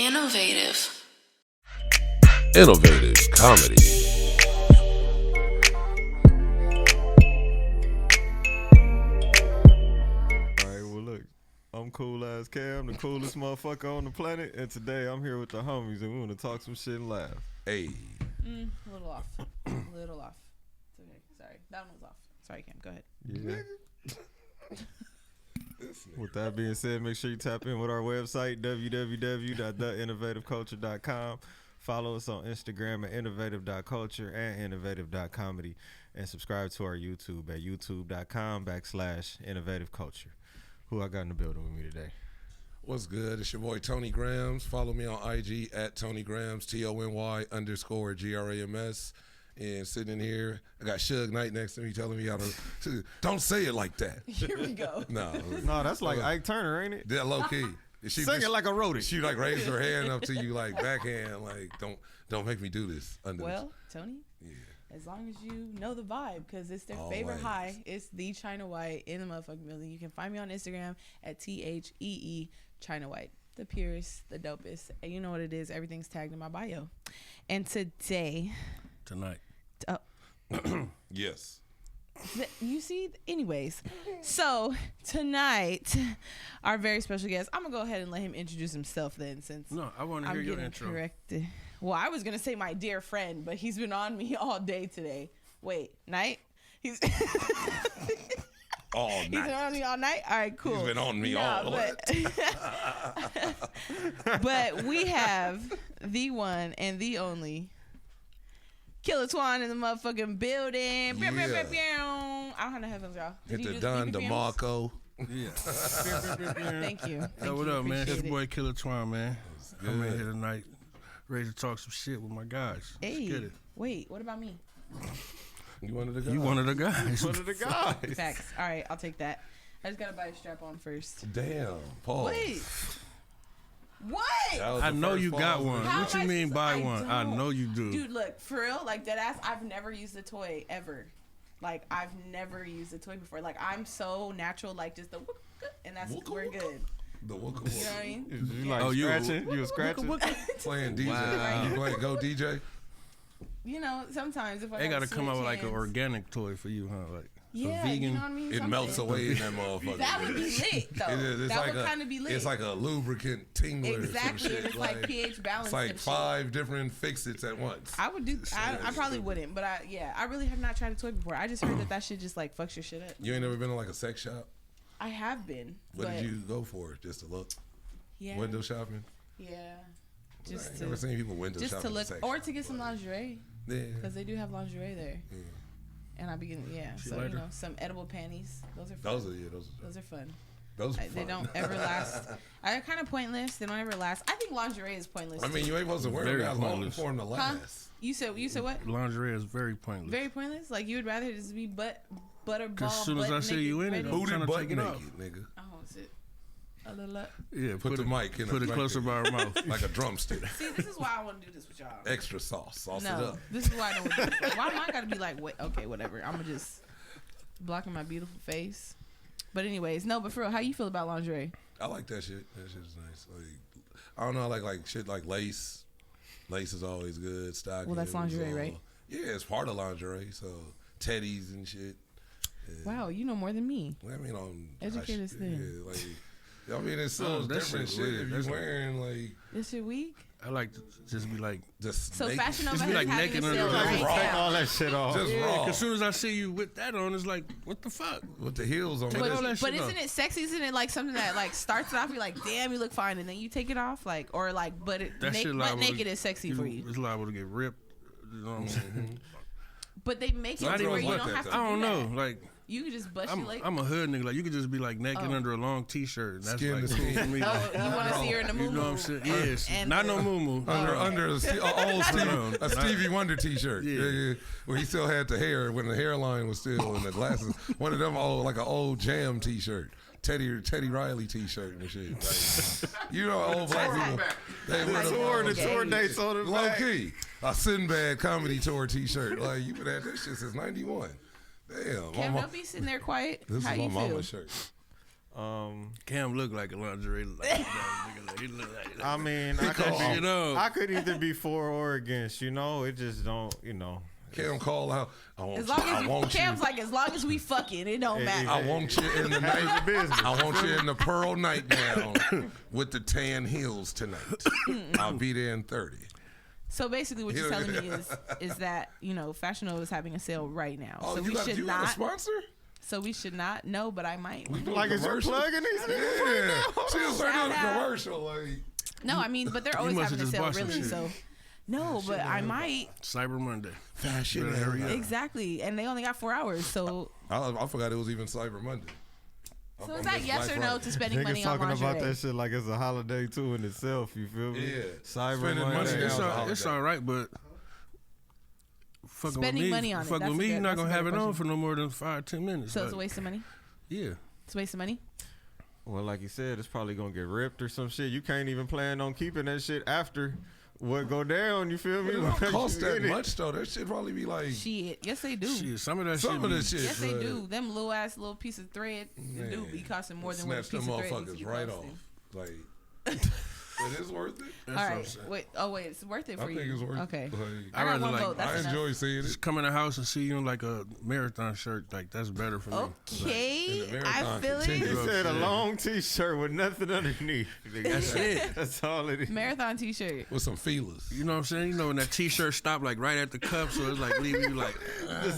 Innovative. Innovative comedy. Alright, well look, I'm Cool Ass Cam, the coolest motherfucker on the planet, and today I'm here with the homies and we want to talk some shit and laugh. Hey. A little off. A little off. It's okay. Sorry. That one was off. Sorry, Cam. Go ahead. Yeah. With that being said, make sure you tap in with our website, www.theinnovativeculture.com. Follow us on Instagram at innovative.culture and innovative.comedy. And subscribe to our YouTube at youtube.com/innovativeculture. Who I got in the building with me today? What's good? It's your boy Tony Grams. Follow me on IG at Tony Grams, TONY_GRAMS. And sitting in here, I got Suge Knight next to me telling me how to don't say it like that. Here we go. No, That's like Ike Turner, ain't it? that low key. She Sing it like a roadie. She like raised her hand up to you like backhand, like don't make me do this. Well, Tony, yeah. as long as you know the vibe, because it's their favorite high. It's the China White in the motherfucking building. You can find me on Instagram at THEE China White. The purest, the dopest. And you know what it is. Everything's tagged in my bio. And tonight. Yes. You see, anyways, so tonight, our very special guest, I'm gonna go ahead and let him introduce himself then, since no, I want to hear your intro. Corrected. Well, I was gonna say my dear friend, but he's been on me all day today. Wait, Night? He's All night. He's been on me all night. All right, cool. He's been on me all but we have the one and the only Killa Twan in the motherfucking building. Yeah. I don't have no headphones, y'all. Hit the Don DeMarco. Yeah. Thank you. Hey, what up, man? It's Appreciate your boy Killa Twan, man. Good. I'm in here tonight, ready to talk some shit with my guys. Hey, Let's get it. wait, what about me? You one of the guys? You one of the guys. One of the guys. Facts. All right, I'll take that. I just gotta buy a strap on first. Damn, Paul. Wait. What? I know you got one. How What you am I mean buy supposed- one? I know you do. Dude, look, for real, like dead ass, I've never used a toy ever. Like, I've never used a toy before. Like, I'm so natural, like just the whoop, and that's we're good. The wooka You know what I mean? You like scratching? You was scratching? Playing DJ. Wow. You playing Go DJ? You know, sometimes if I They got gotta come up with like an hands, organic toy for you, huh? Like yeah, a vegan. you know what I mean? It Something. melts away in that motherfucker. That would be lit, though. It is. It's that like would kind of be lit. It's like a lubricant tingler. Exactly, Some shit. and it's like pH balance. It's like and shit. 5 different fix-its at once. I would do. I probably wouldn't, but I really have not tried a toy before. I just heard that shit just like fucks your shit up. You ain't never been to like a sex shop? I have been. What but did you go for? Just to look? Yeah. Window shopping? Yeah. I Just ain't to never seen people window just shopping. to look, at sex or shop, to get some but- lingerie, Yeah. because they do have lingerie there. Yeah. And I be getting so later. you know, some edible panties. Those are fun. Those are fun. those are They fun. don't ever last. They're kind of pointless. They don't ever last. I think lingerie is pointless. I mean, too. you ain't supposed to wear Very them that long pointless. for them to Huh? last. You said what? lingerie is very pointless. Very pointless. Like you would rather just be butterball. Cause as soon as I see you in it, I'm Booty trying to butt take it naked, off. nigga. Oh, is it a little up? Yeah, Put the mic in. Put it closer by our mouth. like a drumstick. See, this is why I want to do this with y'all. Extra sauce it No, up. this is why I don't. Want to do this. Why am I gotta be like, wait, okay, whatever. I'm gonna just blocking my beautiful face. But anyways, no. But for real, how you feel about lingerie? I like that shit. That shit is nice. Like, I don't know, I like shit like lace. Lace is always good. Stockings. Well, that's lingerie, right? Yeah, it's part of lingerie. So teddies and shit. Yeah. Wow, you know more than me. I mean, on Educate us then. Yeah, like, I mean, it's so that different shit shit. weird. If That's you wearing like This shit weak. I like to just be like, just So naked, Fashion Nova Just be is like having naked a under sale the- right Just raw. Take now. all that shit off. just yeah. raw As soon as I see you with that on, it's like, what the fuck? with the heels on. Take it. all that But shit isn't off. it sexy? Isn't it like something that like starts it off? You're like, damn, you look fine, and then you take it off, like, or like, but That shit butt liable naked to- is sexy for you. It's liable to get ripped. You know what I'm saying? But they make it Not to even where you butt don't that, have to. though. I don't do know. that. Like, You can just bust your leg. I'm a hood nigga. Like, you could just be like naked Oh. under a long t-shirt. And that's Skin like to cool skin. for me. Oh, Like, you want to see her in the moo you know what I'm saying? Yes. And Not the- no moo Under a old No, Stevie Wonder T-shirt, Yeah. where he still had the hair when the hairline was still in the glasses. One of them old, like an old Jam T-shirt, Teddy Riley T-shirt and shit. Like, you know, old black people. They wear The them tour dates on the low back. key a Sinbad comedy tour T-shirt. Like you been had that shit since '91. Damn, Cam, don't be sitting there quiet. this How is my you feel? mama's shirt. Cam look like a lingerie. He look like. I mean, I could either be for or against. You know, it just don't. You know. Cam call out. I want As you. long I as want Cam's you. like, as long as we fucking, it don't matter. I want you in the night. I want you in the pearl nightgown with the tan heels tonight. I'll be there in 30. So basically, what you're telling me is that Fashion Nova is having a sale right now. Oh, so you got a sponsor? So we should not. No, but I might. Like, is you plugging these niggas right now? She was doing a commercial. Like, no, I mean, but they're always having a sale, really. Shit. So. No, but I might. Cyber Monday. Fashion area. Exactly. And they only got 4 hours, so. I forgot it was even Cyber Monday. So is that yes or no to spending money on talking lingerie? about that shit like it's a holiday too in itself. You feel me? Yeah. Cyber Spending Monday. money. It's all right, but Spending money on it. Fuck with me, you're not gonna have it on for no more than 5-10 minutes. So it's a waste of money? Yeah. It's a waste of money? Well, like you said, it's probably gonna get ripped or some shit. You can't even plan on keeping that shit after what go down. You feel me? It don't cost that much though. That shit probably be like shit. Yes, they do. Shit, some of that shit. Yes, they do. Them little piece of thread do be costing more than what a piece of thread snatch them motherfuckers right off. Like, but it's worth it. All right. Wait. Oh wait, it's worth it for you. I think it's worth it. Okay. Like, I got one vote. That's I enjoy seeing it. Just come in the house and see you in like a marathon shirt. Like that's better for me. Okay, Like, I feel it. He said a long t-shirt with nothing underneath. That's it. That's all it is. Marathon t-shirt With some feelers. You know what I'm saying? You know when that t-shirt stopped like right at the cup, so it's like leaving you like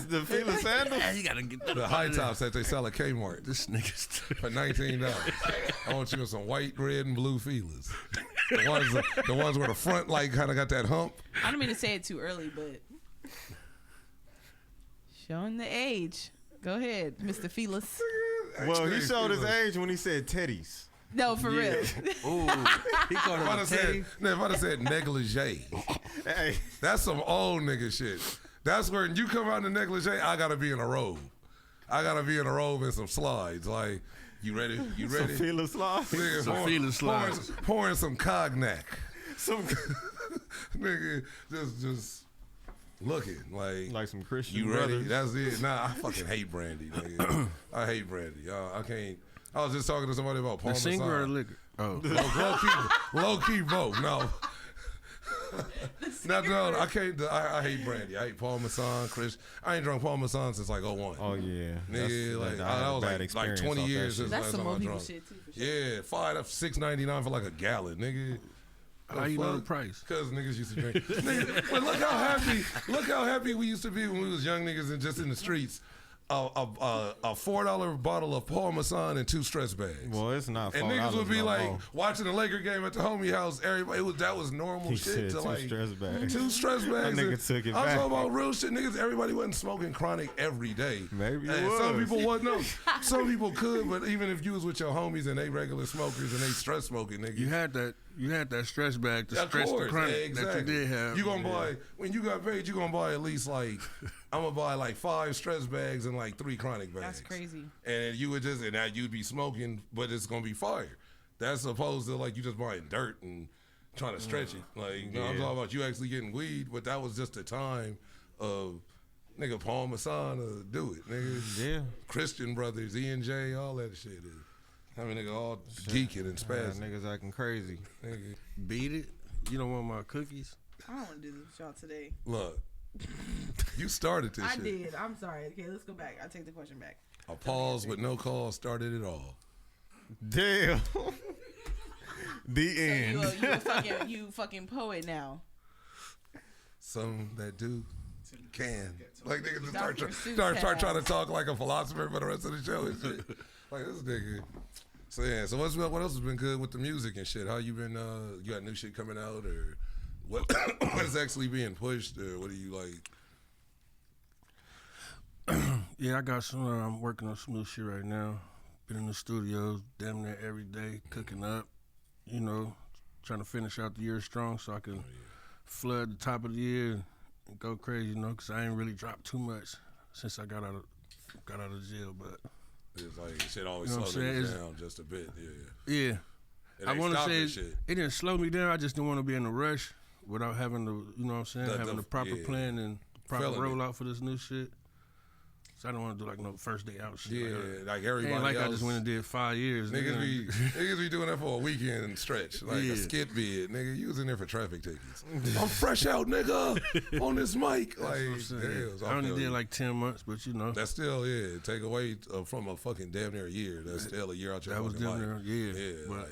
The feeler sandals. you gotta get The high tops that they sell at Kmart this nigga's. for $19. I want you with some white, red, and blue feelers. The ones where the front like kind of got that hump. I don't mean to say it too early, but showing the age. Go ahead, Mr. Feelus. Well, he showed his age when he said teddies. No, for real. Ooh, he called If him I'd a have teddy. said negligee, Hey, that's some old nigga shit. That's where you come out in negligee, I gotta be in a robe. I gotta be in a robe and some slides. Like, you ready? You some ready? feeler slides. Nigga, Some feeler slides. pouring some cognac. Some Nigga, just looking like some Christian you ready? brothers. That's it. Nah, I fucking hate brandy, nigga. I hate brandy. I can't. I was just talking to somebody about The Parmesan. singer or the liquor? Oh, Low key both. No. No, I can't. I hate brandy. I hate Parmesan, Chris. I ain't drunk Parmesan since like 01. Oh yeah, Nigga, like I had I a was bad like experience 20 off that years shit. since That's last some time I old people drunk. shit too. For sure. Yeah, $6.99 for like a gallon, nigga. how you know the price? Because niggas used to drink. Nigga, but look how happy we used to be when we was young niggas and just in the streets. A $4 bottle of Parmesan and 2 stress bags. Well, it's not. And niggas would be like watching the Laker game at the homie house. Everybody, that was normal He shit said to 2 like stress bags. 2 stress bags. That nigga took it I'm back. talking about real shit, niggas. Everybody wasn't smoking chronic every day. Maybe it And was. some people wasn't. No, some people could, but even if you was with your homies and they regular smokers and they stress smoking, niggas. You had that stress bag to Of stress the course, chronic exactly. that you did have. You gonna buy when you got paid. You gonna buy at least like I'm gonna buy like 5 stress bags and like 3 chronic bags. That's crazy. And you would just and now you'd be smoking, but it's gonna be fire. That's opposed to like you just buying dirt and trying to stretch it. Like you know, I'm talking about you actually getting weed, but that was just the time of nigga Parmesan to do it, nigga. Yeah. Christian brothers, E&J, all that shit. I mean, nigga all geeking and spazzing. Niggas acting crazy. Nigga, Beat it. You don't want my cookies? I don't want to do this with y'all today. look, you started this I shit. did. I'm sorry. Okay, let's go back. I'll take the question back. A pause with no call started it all. Damn. The end. You fucking poet now. Some that do can. Like niggas just Dr. Seuss start trying to has. talk like a philosopher for the rest of the show and shit. Like this nigga. So yeah, so what else has been good with the music and shit? How you been you got new shit coming out or what what is actually being pushed or what do you like? Yeah, I got some. I'm working on some new shit right now. Been in the studio damn near every day, cooking up. You know, trying to finish out the year strong so I can flood the top of the year and go crazy. You know, because I ain't really dropped too much since I got out of jail. But It's like shit always You know what slows I'm me saying? down just a bit. yeah, It I ain't want to stopping say shit. it didn't slow me down. I just didn't want to be in a rush without having the, you know what I'm saying, The- having the proper yeah. plan and proper Feeling it. rollout for this new shit. So I don't want to do like no first day out shit. Yeah, like It everybody ain't like else. I just went and did 5 years. Niggas be doing that for a weekend stretch, like a skit bid. Nigga, you was in there for traffic tickets. I'm fresh out, nigga, on this mic. Like, damn, I only did like 10 months, but you know. That's still, take away from a fucking damn near a year. That's still a year out your fucking life. That was damn near, But like,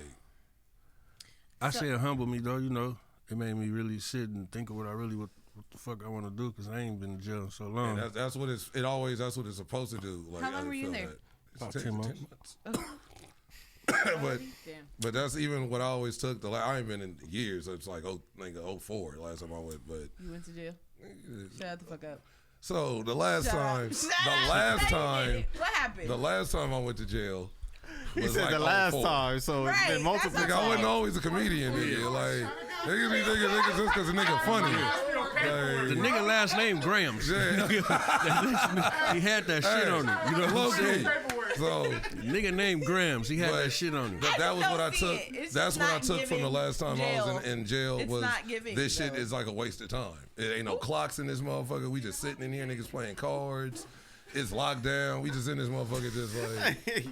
I say it humbled me though, you know. It made me really sit and think of what the fuck I want to do, because I ain't been in jail in so long. And that's what that's what it's supposed to do. Like, how long were you in there? About 10 months. But that's even what I always took. I ain't been in years. So it's like 04 last time I went. But you went to jail. Shut the fuck up. So the last time, what happened? The last time I went to jail. He said like the last 04. Time, so it's been multiple. Like, I wasn't always a comedian, nigga. Like, niggas be thinking niggas just because a nigga funny. Like, the nigga last name Grams. Yeah. He had that shit on him. You know what I'm saying? So nigga named Grams. He had that shit on him. That was what I took. That's what I took from the last time I was in jail. It's was not giving, this shit is like a waste of time. It ain't no clocks in this motherfucker. We just sitting in here, niggas playing cards. It's locked down. We just in this motherfucker just like.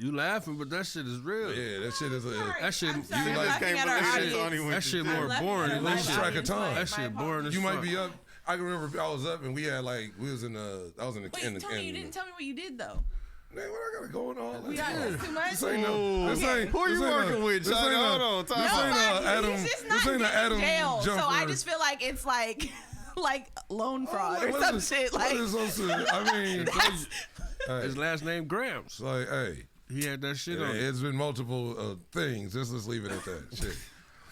You laughing, but that shit is real. Yeah, that shit is that shit. That shit more boring. Lose track of time. That shit boring as fuck. You might fuck. be up. I can remember I was up and we had like I was in the. Wait, Tony, you didn't tell me what you did though. Man, what I got going on? We got too much. This ain't who you working with? This ain't Adam jail, jumper. so I just feel like it's like loan fraud or some shit. Like, I mean, his last name Grams. Like, hey, he had that shit on. It's been multiple things. Just let's leave it at that shit.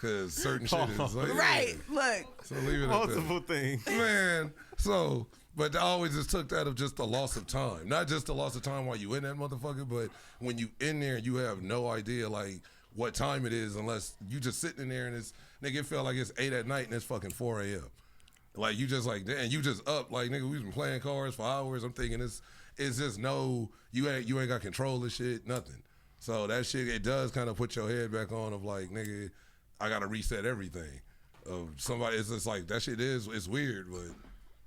Because certain shit is like, right. Look, so leave it at multiple things, man. So. But I always just took that of just the loss of time. Not just the loss of time while you in that motherfucker, but when you in there, you have no idea, like, what time it is unless you just sitting in there and it's, nigga, it felt like it's 8 at night and it's fucking 4 a.m. Like, you just like, and you just up, like, nigga, we've been playing cards for hours. I'm thinking it's just you ain't got control of shit, nothing. So that shit, it does kind of put your head back on of like, nigga, I got to reset everything. Of somebody, it's just like, that shit it's weird, but.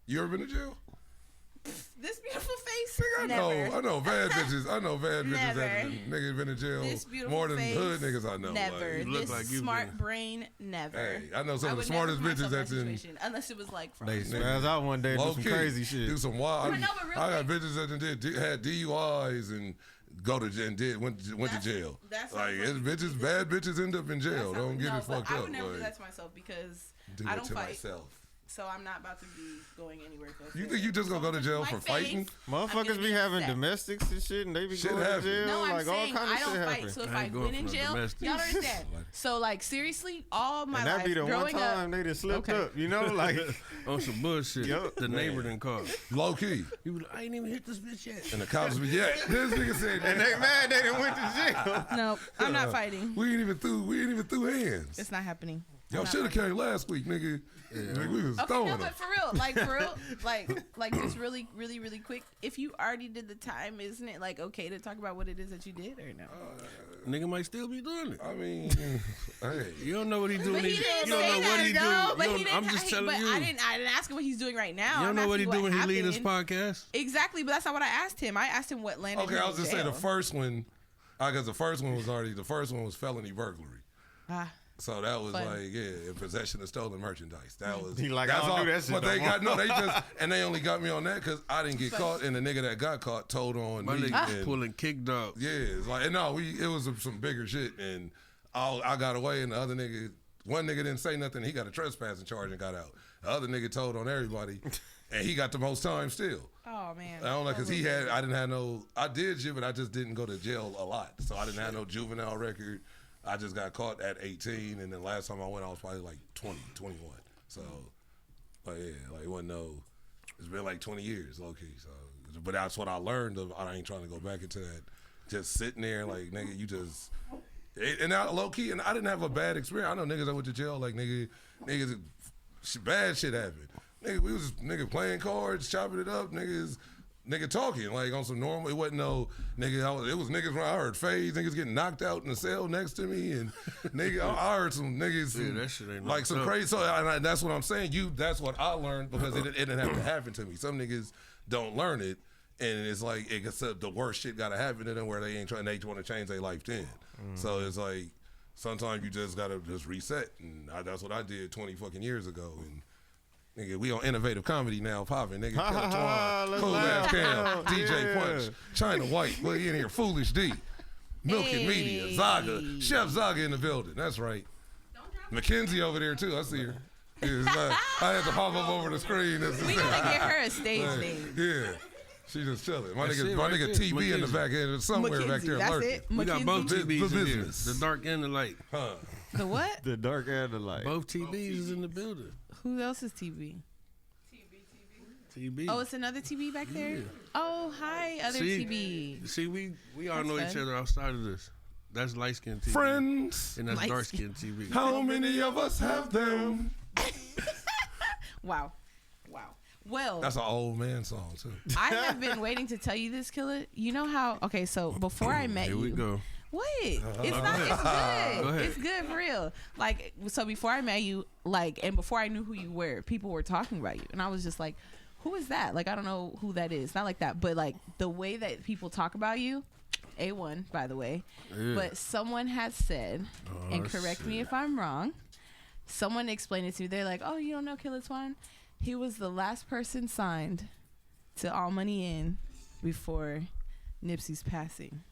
You ever been to jail? This beautiful face? I know bad bitches. I know bad bitches that niggas been in jail more than hood niggas I know. Never. Like, this like smart brain, never. Hey, I know some of the smartest bitches that's in. Unless it was like from. They spaz out one day and do some crazy shit. Do some wild. I got bitches that had DUIs and went to jail. That's like it's bad bitches end up in jail. Don't get it fucked up. I would never do that to myself because I don't fight. So I'm not about to be going anywhere. You think you just gonna go to jail for fighting? Motherfuckers be having domestics and shit, and they be going to jail. No, I'm like saying all kind of I don't shit fight. happen. So if I went in jail, y'all understand. So like seriously, all my life, and that be the one time they just slipped up, you know, like on some bullshit. The neighbor didn't call. Low key. He was like, I ain't even hit this bitch yet. And the cops be this nigga said, and they mad they didn't went to jail. No, I'm not fighting. We ain't even threw hands. It's not happening. Y'all should have came last week, nigga. Yeah. Like, we was throwing them. But for real, like just really, really, really quick. If you already did the time, isn't it like okay to talk about what it is that you did or no? Nigga might still be doing it. I mean, hey, you don't know what he's doing. But he didn't you don't know what he do. But he didn't. I'm just telling you. I didn't ask him what he's doing right now. You don't know what he do when he lead his podcast. Exactly, but that's not what I asked him. I asked him what landed. Okay, I was just saying the first one, because the first one was felony burglary. So that was in possession of stolen merchandise. That was he like, I don't do that shit. But they only got me on that because I didn't get caught, and the nigga that got caught told on me. Pulling kick dog. Yeah, it's like it was some bigger shit, and I got away, and the other nigga, one nigga didn't say nothing. He got a trespassing charge and got out. The other nigga told on everybody, and he got the most time still. Oh man. I don't know because I did shit, but I just didn't go to jail a lot, so I didn't have no juvenile record. I just got caught at 18, and then last time I went, I was probably like 20, 21. So, it wasn't it's been like 20 years, low key. So, but that's what I learned. I ain't trying to go back into that. Just sitting there, like, nigga, you just, and I, low key, and I didn't have a bad experience. I know niggas that went to jail, like, niggas, bad shit happened. Nigga, we was playing cards, chopping it up, nigga talking like on some normal. It wasn't no nigga. It was niggas when I heard fades, niggas getting knocked out in the cell next to me, and nigga, I heard some niggas that shit ain't like some crazy. So that's what I'm saying. That's what I learned because it didn't have to happen to me. Some niggas don't learn it, and it's like the worst shit gotta happen to them where they want to change their life then. So it's like sometimes you just gotta just reset, and that's what I did 20 fucking years ago. And nigga, we on innovative comedy now, popping. Nigga, Killa Twan, Cool Ass Cam, DJ Punch, China White, we in here, Foolish D, Milking Media, Zaga, Chef Zaga in the building. That's right. Mackenzie over there too. I see her. Yeah, I had to pop up over the screen. We gotta get her a stage name. Yeah. She just chilling. My nigga TV Mackenzie. in the back end, somewhere Mackenzie, back there that's lurking. it. We got both Mackenzie. TBs The in here. business. The dark and the light. Huh. The what? The dark and the light. Both TBs is in the building. Who else is TB? TB. Oh, it's another TB back there? Oh, hi, other TB. See, we all That's know fun. each other outside of this. That's light skin TV. Friends, And that's Light dark skin TV. how many of us have them? Wow. Well, That's an old man song too. I have been waiting to tell you this, Killa. You know how? Okay, so before I met Here you, we go. what? It's not. It's good. Go ahead. It's good for real. Like, so before I met you, like, and before I knew who you were, people were talking about you, and I was just like, who is that? Like, I don't know who that is. Not like that, but like the way that people talk about you. A1, by the way. Yeah. But someone has said, and correct me if I'm wrong. Someone explained it to me. They're like, "Oh, you don't know Killa Twan? He was the last person signed to All Money In before Nipsey's passing."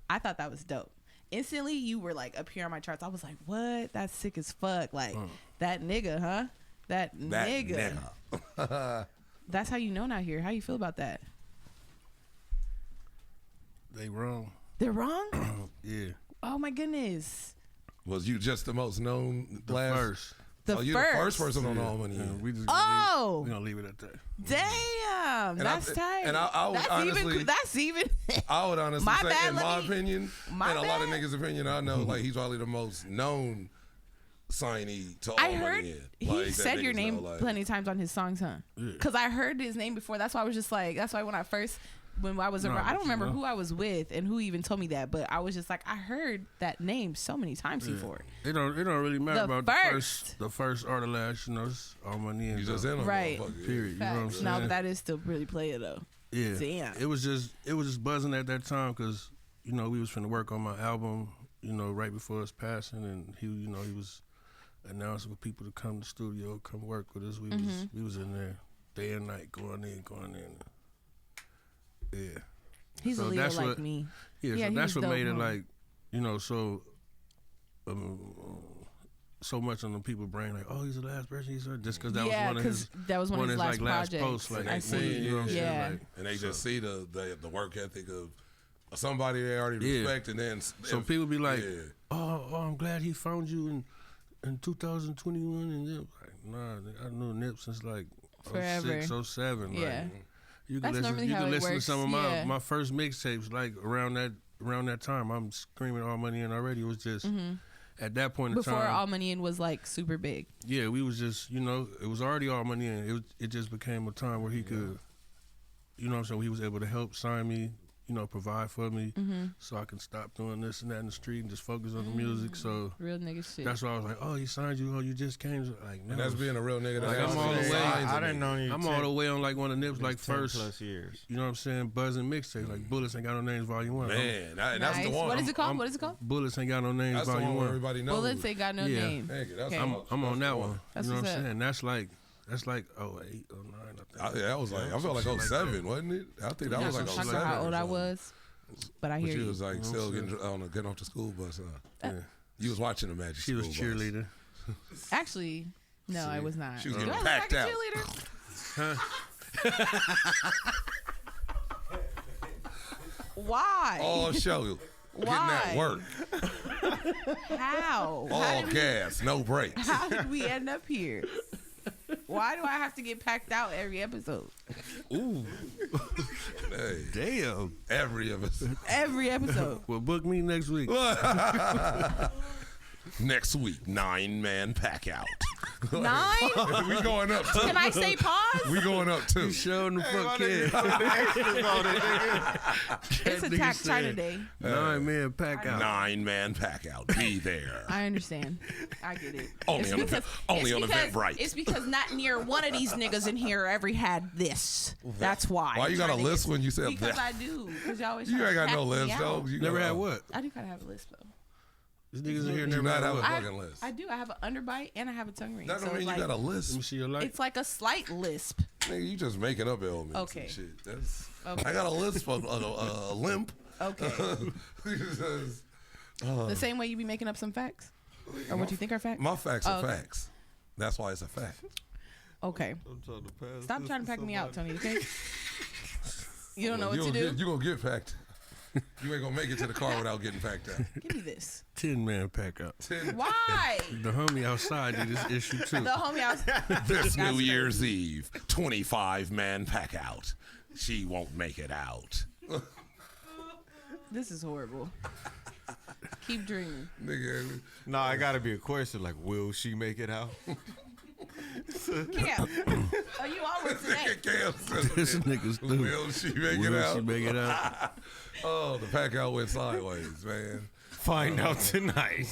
I thought that was dope. Instantly, you were like up here on my charts. I was like, "What? That's sick as fuck!" Like that nigga, huh? That nigga. That's how you know not here. How you feel about that? They wrong. They're wrong. Yeah. Oh my goodness. Was you just the most known The last? first. The You're the first person on All Money Yeah, In. we just Oh! we gonna leave it at that. Damn, that's tight. and I would that's honestly- even. That's even. I would honestly My say, bad, in let my me- opinion, my and a lot of bad. niggas' opinion, I know like he's probably the most known signee to All I heard Money In. he Like, that said your niggas name know, like- plenty of times on his songs, huh? Because I heard his name before. That's why I was just like. That's why when I was No, around, I but don't remember you know. who I was with and who even told me that, but I was just like, I heard that name so many times before. It don't really matter The about first. the first or the last. You know, it's All Money In. You just in a Right. motherfucker. Period. You know what I'm Facts. saying? No, but that is still really player though. Yeah. Damn. It was just buzzing at that time because we was finna work on my album. Right before his passing, and he was announcing for people to come to the studio, come work with us. We was in there day and night, going in. Yeah. He's So a leader that's like what- me. Yeah, Yeah, so he that's was what made dope, it huh? like, so much on the people's brain, like, oh, he's the last person he's heard, just because that Yeah, was one of 'cause his that was one of his last projects. posts. Like, I see, you know what I'm yeah. saying? Like, And they just see the work ethic of somebody they already Yeah. respect, and then so people be like, yeah. oh, I'm glad he found you in 2021, and then like, nah, I knew Nip since like Forever. 06, 07. Yeah. Like, you That's can normally listen, you how can it listen to works, some of yeah. my first mixtapes, like around that time. I'm screaming All Money In already. It was just at that point in Before time. All Money In was like super big. Yeah, we was just, it was already All Money In. It just became a time where he could, what I'm saying, he was able to help sign me, provide for me, so I can stop doing this and that in the street and just focus on the music. So Real nigga shit. that's why I was like, oh, he signed you. Oh, you just came. Like, no. And that's being a real nigga. Like, That I'm all the way- I didn't know you. I'm all the way on like one of Nip's like 10 first, plus years. you know what I'm saying, buzzing mixtape, like Bullets Ain't Got No Names Volume 1. Man, that's nice. the one. What is it called? I'm- What is it called? Bullets Ain't Got No Names That's the Volume one where 1. everybody knows. Bullets ain't got no Yeah. name. Nigga, that's Okay. I'm on that one. That's you know what what's I'm up. saying? That's like 08, 09, I think. That was like I felt like Some shit 07, wasn't it? I think that Not was like to 07. talk about how old or I something. was, but I But hear you you. was like still getting off the school bus. Yeah. You was watching the Magic She was School Bus. cheerleader. Actually, no, I was not. She was Do getting I look packed like a out. cheerleader? Why? All show. Getting that Why? work. How? All gas, no brakes. How did we end up here? Why do I have to get packed out every episode? Ooh, Hey, damn. every of us. Every episode. Well, book me next week. Next week, 9-man pack out. 9? We going up too. Can I say pause? We going up too. You showing the fuck kid. It's Attack China Day. 9-man pack out. 9-man pack out. Be there. I understand. I get it. Only on Eventbrite. It's because not near one of these niggas in here ever had this. That's why. Why you got a list when you said that? Because I do. Because you always You ain't got no list, list, though. You Never had what? I do gotta have a list though. These niggas in here You never not had have a what? fucking list. I do. I have an underbite and I have a tongue ring. That don't So mean it's you like, got a list. Let me see your light. it's like a slight lisp. Nigga, you just making up elements Okay. and shit. I Okay. got a list for a limp. Okay. The same way you be making up some facts? Or what you think are facts? My facts are okay. facts. That's why it's a fact. Okay. Stop trying to pack me out, Tony, okay? You don't know what to do? You gonna get packed. You ain't gonna make it to the car without getting packed out. Give me this. 10-man pack out. Why? The homie outside did this issue too. The homie outside. This New Year's Eve, 25-man pack out. She won't make it out. This is horrible. Keep dreaming. Nigga, No, I gotta be a question like, will she make it out? Cam. Oh, you always today. Cam said, This nigga's stupid. will she make it Will out? she make it out? Oh, the pack out went sideways, man. Find out tonight.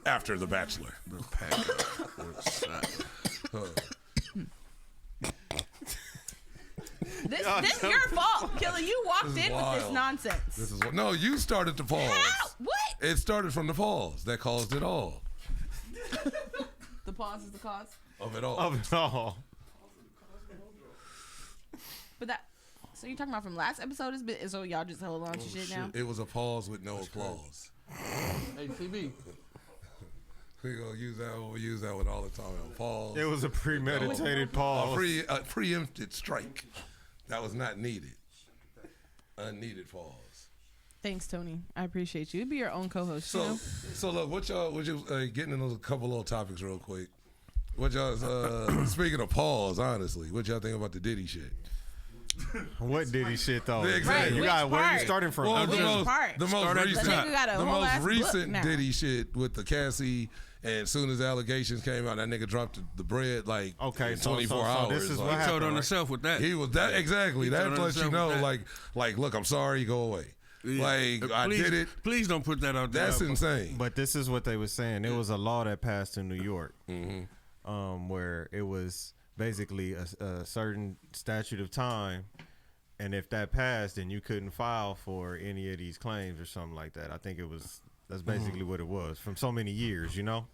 After The Bachelor. The pack out went sideways. This your fault, Killa. You walked in with this wild. nonsense. No, you started the pause. How? What? It started from the pause. That caused it all. The pause is the cause. Of it all. Of it all. But that. So you're talking about from last episode? So y'all just hold on to shit now? It was a pause with no applause. Hey, CB. We gonna use that one. We use that one all the time. A pause. It was a premeditated pause. A preempted strike. That was not needed. Unneeded pause. Thanks, Tony. I appreciate you. You'd be your own co-host. So, you know? so look, what y'all getting into a couple little topics real quick. What y'all speaking of pause, honestly, what y'all think about the Diddy shit? What did he shit though? Exactly. You got Which where you part? starting from? Well, Which part? the most Start at the recent, top. The nigga got a the whole most ass book recent now. Diddy shit with the Cassie, and as soon as the allegations came out, that nigga dropped the bread like Okay, in so 24 hours. this is like, what He told happened, on right? himself with that. He was that exactly. He That told on lets you himself know, with like, look, I'm sorry, go away. Yeah. Like I Please- did it. Please don't put that out there. That's insane. But this is what they were saying. It was a law that passed in New York, Mm-hmm. where it was basically a certain statute of time, and if that passed, then you couldn't file for any of these claims or something like that. I think that's basically what it was from so many years, you know.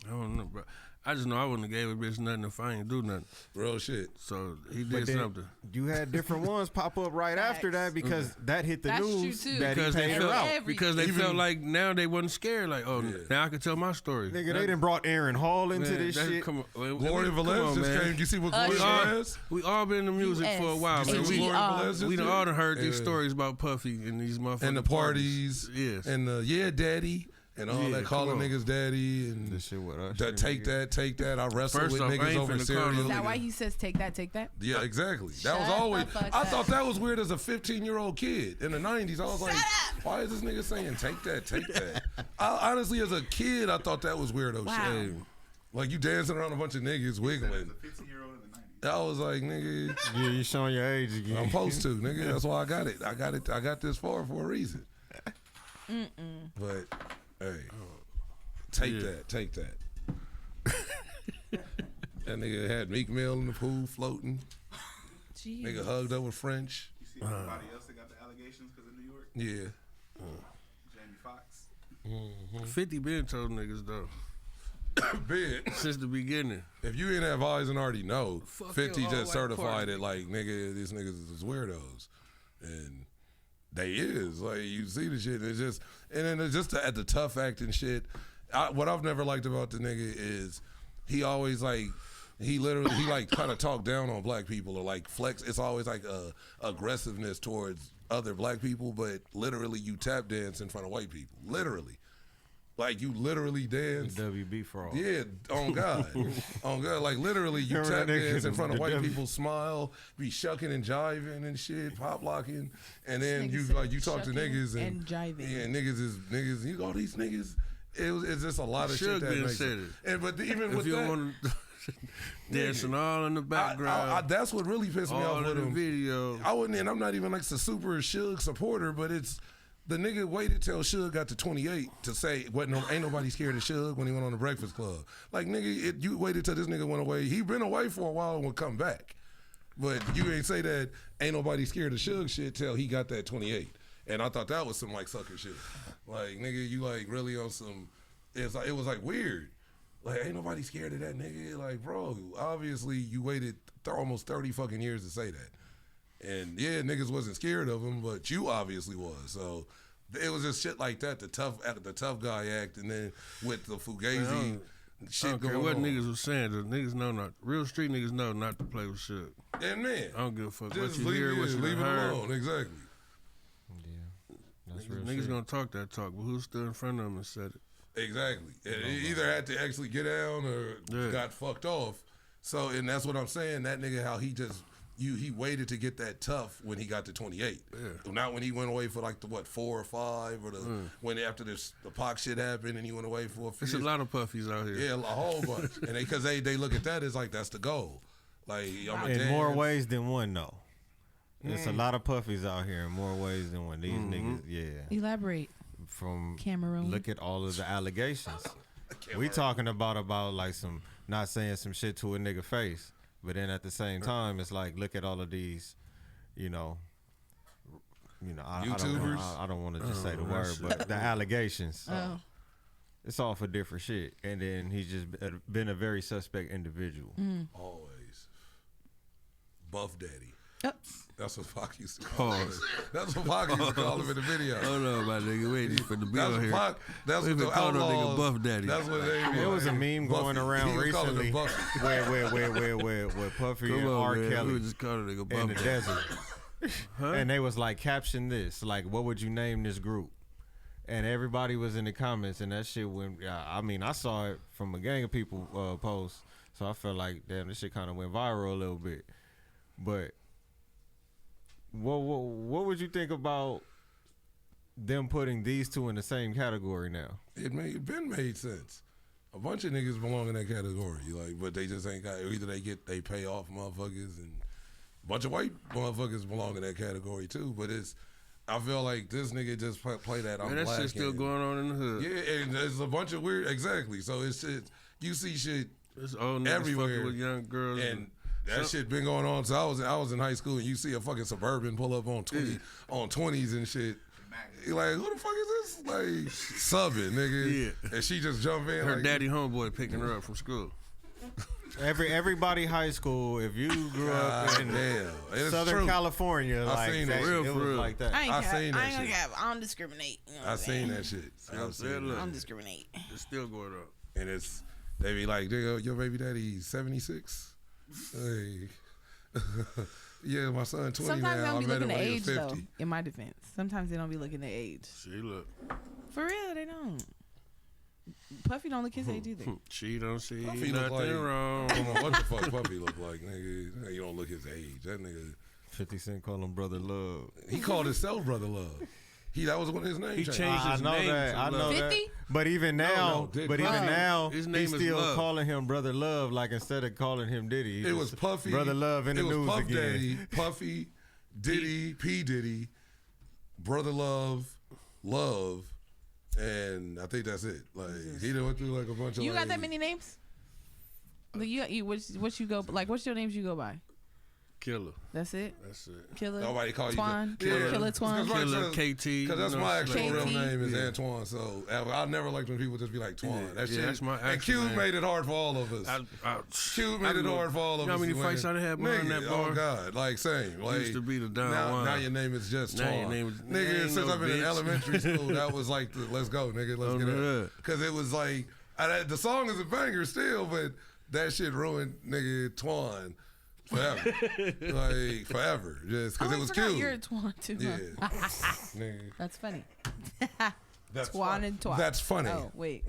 I don't know, bro. I just know I wouldn't have gave a bitch nothing if I ain't do nothing. Real shit. So he But did then something. you had different ones pop up right after that because that hit the That's true, news too. that Because he they paid her felt out. because they Even- felt like now they wasn't scared. Like, oh, now I can tell my story. Nigga, they done brought Aaron Hall into Man, this that- shit. Come on, Gloria come Velez on, just man. came. You see what Gloria We all, Velez? we all been in the music for a while, You man. see We, what Gloria Velez just we done did? all done heard these Yeah. stories about Puffy and these motherfuckers. And the parties. Yes. And the daddy. And all Yeah, that calling come on. niggas daddy and This shit with us. take that. I wrestle First with off, I niggas ain't over finna call cereal. no Is that nigga. why he says take that, take that? Yeah, exactly. That Shut was always. the fuck I up. thought that was weird as a 15-year-old kid in the 90s. I was like, why is this nigga saying take that, take that? Honestly, as a kid, I thought that was weirdo Wow. shit. Like you dancing around a bunch of niggas wiggling. As a 15-year-old in the 90s. I was like, nigga, Yeah, you showing your age again. I'm supposed to, nigga. That's why I got it. I got this far for a reason. But hey, take that. That nigga had Meek Mill in the pool floating. Jeez. Nigga hugged up with French. You see everybody else that got the allegations because of New York? Yeah. Jamie Foxx. 50 been told niggas though Big. since the beginning. If you ain't have eyes and already know, Fuck 50 your just all-white certified party. it like, nigga, these niggas is weirdos. And they is. Like, you see the shit. It's just, and then it's just at the tough acting shit. What I've never liked about the nigga is he always like, he like kind of talk down on black people or like flex. It's always like aggressiveness towards other black people, but literally you tap dance in front of white people. Literally. Like you literally dance. WB fraud. Yeah, on God. On God. Like literally you Remember tap that nigga, dance in front of the white W- people, smile, be shucking and jiving and shit, pop locking. And then Nigga you said like you talk to shucking niggas and jiving. Yeah, niggas, you all these niggas. It's just a lot of Should shit that been makes said it. And but even If with you that, want to dancing all in the background. That's what really pissed me all off in with the him. video. And I'm not even like the super Suge supporter, but it's the nigga waited till Suge got to 28 to say ain't nobody scared of Suge when he went on the Breakfast Club. Like nigga, you waited till this nigga went away. He been away for a while and would come back, but you ain't say that ain't nobody scared of Suge shit till he got that 28. And I thought that was some like sucker shit. Like nigga, you like really on some. It was like weird. Like ain't nobody scared of that nigga. Like bro, obviously you waited almost 30 fucking years to say that. And yeah, niggas wasn't scared of him, but you obviously was. So it was just shit like that, the tough guy act, and then with the Fugazi shit I don't care going what on. niggas was saying. The niggas know not. Real street niggas know not to play with shit. And man, I don't give a fuck just what you hear, what you leave it heard. alone. Exactly. Yeah, that's real Niggas shit. gonna talk that talk, but who stood in front of them and said it? Exactly. And he either had to actually get down or got fucked off. So, and that's what I'm saying. That nigga, how he just. He waited to get that tough when he got to 28. Yeah. Not when he went away for like the 4 or 5 or when after the Pac shit happened and he went away for a few There's a lot of puffies out here. Yeah, a whole bunch. And because they look at that as like that's the goal. Like in more ways than one though. There's a lot of puffies out here in more ways than one. These niggas, yeah. Elaborate. From Cameroon. Look at all of the allegations. We talking about like some not saying some shit to a nigga face. But then at the same time, it's like, look at all of these, I don't want to just say the word, but the allegations. It's all for different shit. And then he's just been a very suspect individual. Always. Buff Daddy. Yep. That's what Pac used to call him. That's what Pac used to call him in the video. Hold on, my nigga. We ain't for the bill here. That's what the called outlaws. Nigga Buff Daddy. That's what they There was a meme going around recently where Puffy and R. Kelly We just called a nigga Buff in the Daddy. desert. And they was like, caption this. Like, what would you name this group? And everybody was in the comments, and that shit went. I saw it from a gang of people post, so I felt like, damn, this shit kind of went viral a little bit. But what would you think about them putting these two in the same category now? It made sense. A bunch of niggas belong in that category, like, but they just ain't got. Either they pay off motherfuckers, and a bunch of white motherfuckers belong in that category too. But I feel like this nigga just play that. I'm Man, that black shit's still going on in the hood. Yeah, and there's a bunch of weird. Exactly. So it's shit. You see shit It's old niggas everywhere fucking with young girls. and that shit been going on. So I was in high school, and you see a fucking Suburban pull up on 20s and shit. You're like, who the fuck is this? Like subbing, nigga. Yeah. And she just jump in. Her like, daddy homeboy picking her up from school. Everybody high school, if you grew up in Southern California, I seen that. it was like that. I seen that ain't shit. I don't discriminate. You know what I I'm seen saying? that shit. I don't discriminate. It's still going on. And they be like, your baby daddy 76? Hey. Yeah, my son 20 Sometimes now. they don't be I met looking him at when he age was though. 50. In my defense, sometimes they don't be looking at age. See, look. For real, they don't. Puffy don't look his age either. She don't see Puffy nothing look like, wrong. I don't know what the fuck Puffy look like, nigga. You don't look his age. That nigga. 50 Cent call him Brother Love. He called himself Brother Love. That was one of his names. He changed his name to I know Love. that. 50? But even now, His name he's is still Love. calling him Brother Love. Like instead of calling him Diddy, It was Puffy. Brother Love in the it was news Puff again. Daddy, Puffy, Diddy, P Diddy, Brother Love, and I think that's it. Like he done went through like a bunch of. You got like, that many names? Like what you go like? What's your names you go by? Killer. That's it. That's it. Killer. Nobody call you Twan. Killer. Killer Twan. Killer KT. Because that's my actual KT. real name is Yeah. Antoine. So I never liked when people just be like Twan. That shit. that's my and actual Cube name. made it hard for all of us. Cube made it hard for all of us. You know how many to fights win. I had behind Nigga, that bar? Oh God, like same. Like Used to be the Don now, Juan. now your name is just Now Twan. your name is- nigga, ain't since no I've been in bitch. elementary school, that was like, let's go, nigga, let's get it. Because it was like, the song is a banger still, but that shit ruined nigga Twan. Forever, like forever, just because it was cute. You're a Twan too. Yeah, Huh? nigga. That's funny. That's Twan funny. and Twan. That's funny. Oh wait,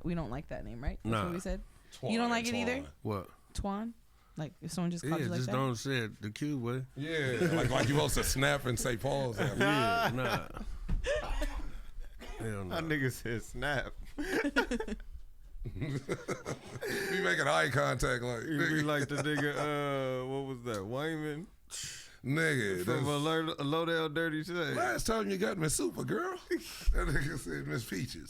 we don't like that name, right? That's Nah. what we said. Twan You don't like and it either? Twan. What? Twan. Like if someone just Yeah, called you like just that. don't say it the Cube way. Yeah, like you supposed to snap and say pause. After. Yeah, nah. Hell no. That nigga said snap. Be making eye contact like. You be like the nigga, what was that, Wayman? Nigga, From a Lowdale Dirty Shade. last time you got me super, girl. That nigga said Miss Peaches.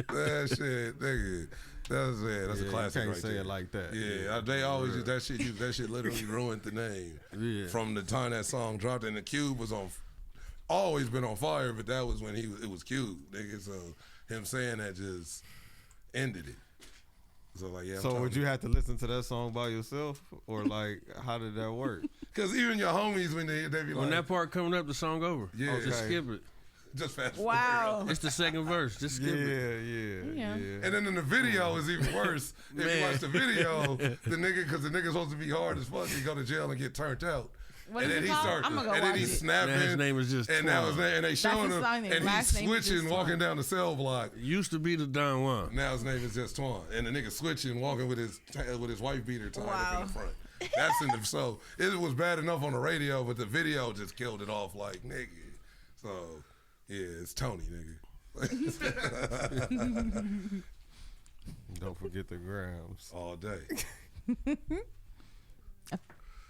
That shit, nigga. That's a classic. You can't right say there. it like that. Yeah, they always use that shit. That shit literally ruined the name. Yeah. From the time that song dropped, and the Cube was always been on fire, but that was when it was Cube, nigga. So him saying that just ended it. So like, yeah. So would you have to listen to that song by yourself, or like, how did that work? Because even your homies when they be like, When that part coming up, the song over. Yeah. Just Okay. skip it. just fast Wow. forward. It's the second verse. Just skip it. Yeah. And then in the video is even worse. If you Man. watch the video, because the nigga's supposed to be hard as fuck, he go to jail and get turned out. What and is then it he called? starts, I'm gonna go and then watch he's it. snapping. Now his name is just and now Twan. and they showing his him, song name. and he's Last name is just switching, walking Twan. down the cell block. Used to be the Don Juan. Now his name is just Twan, and the nigga switching, walking with his wife beater tied up in Wow. the front. That's in the so it was bad enough on the radio, but the video just killed it off like nigga. So yeah, it's Tony, nigga. Don't forget the grams. All day.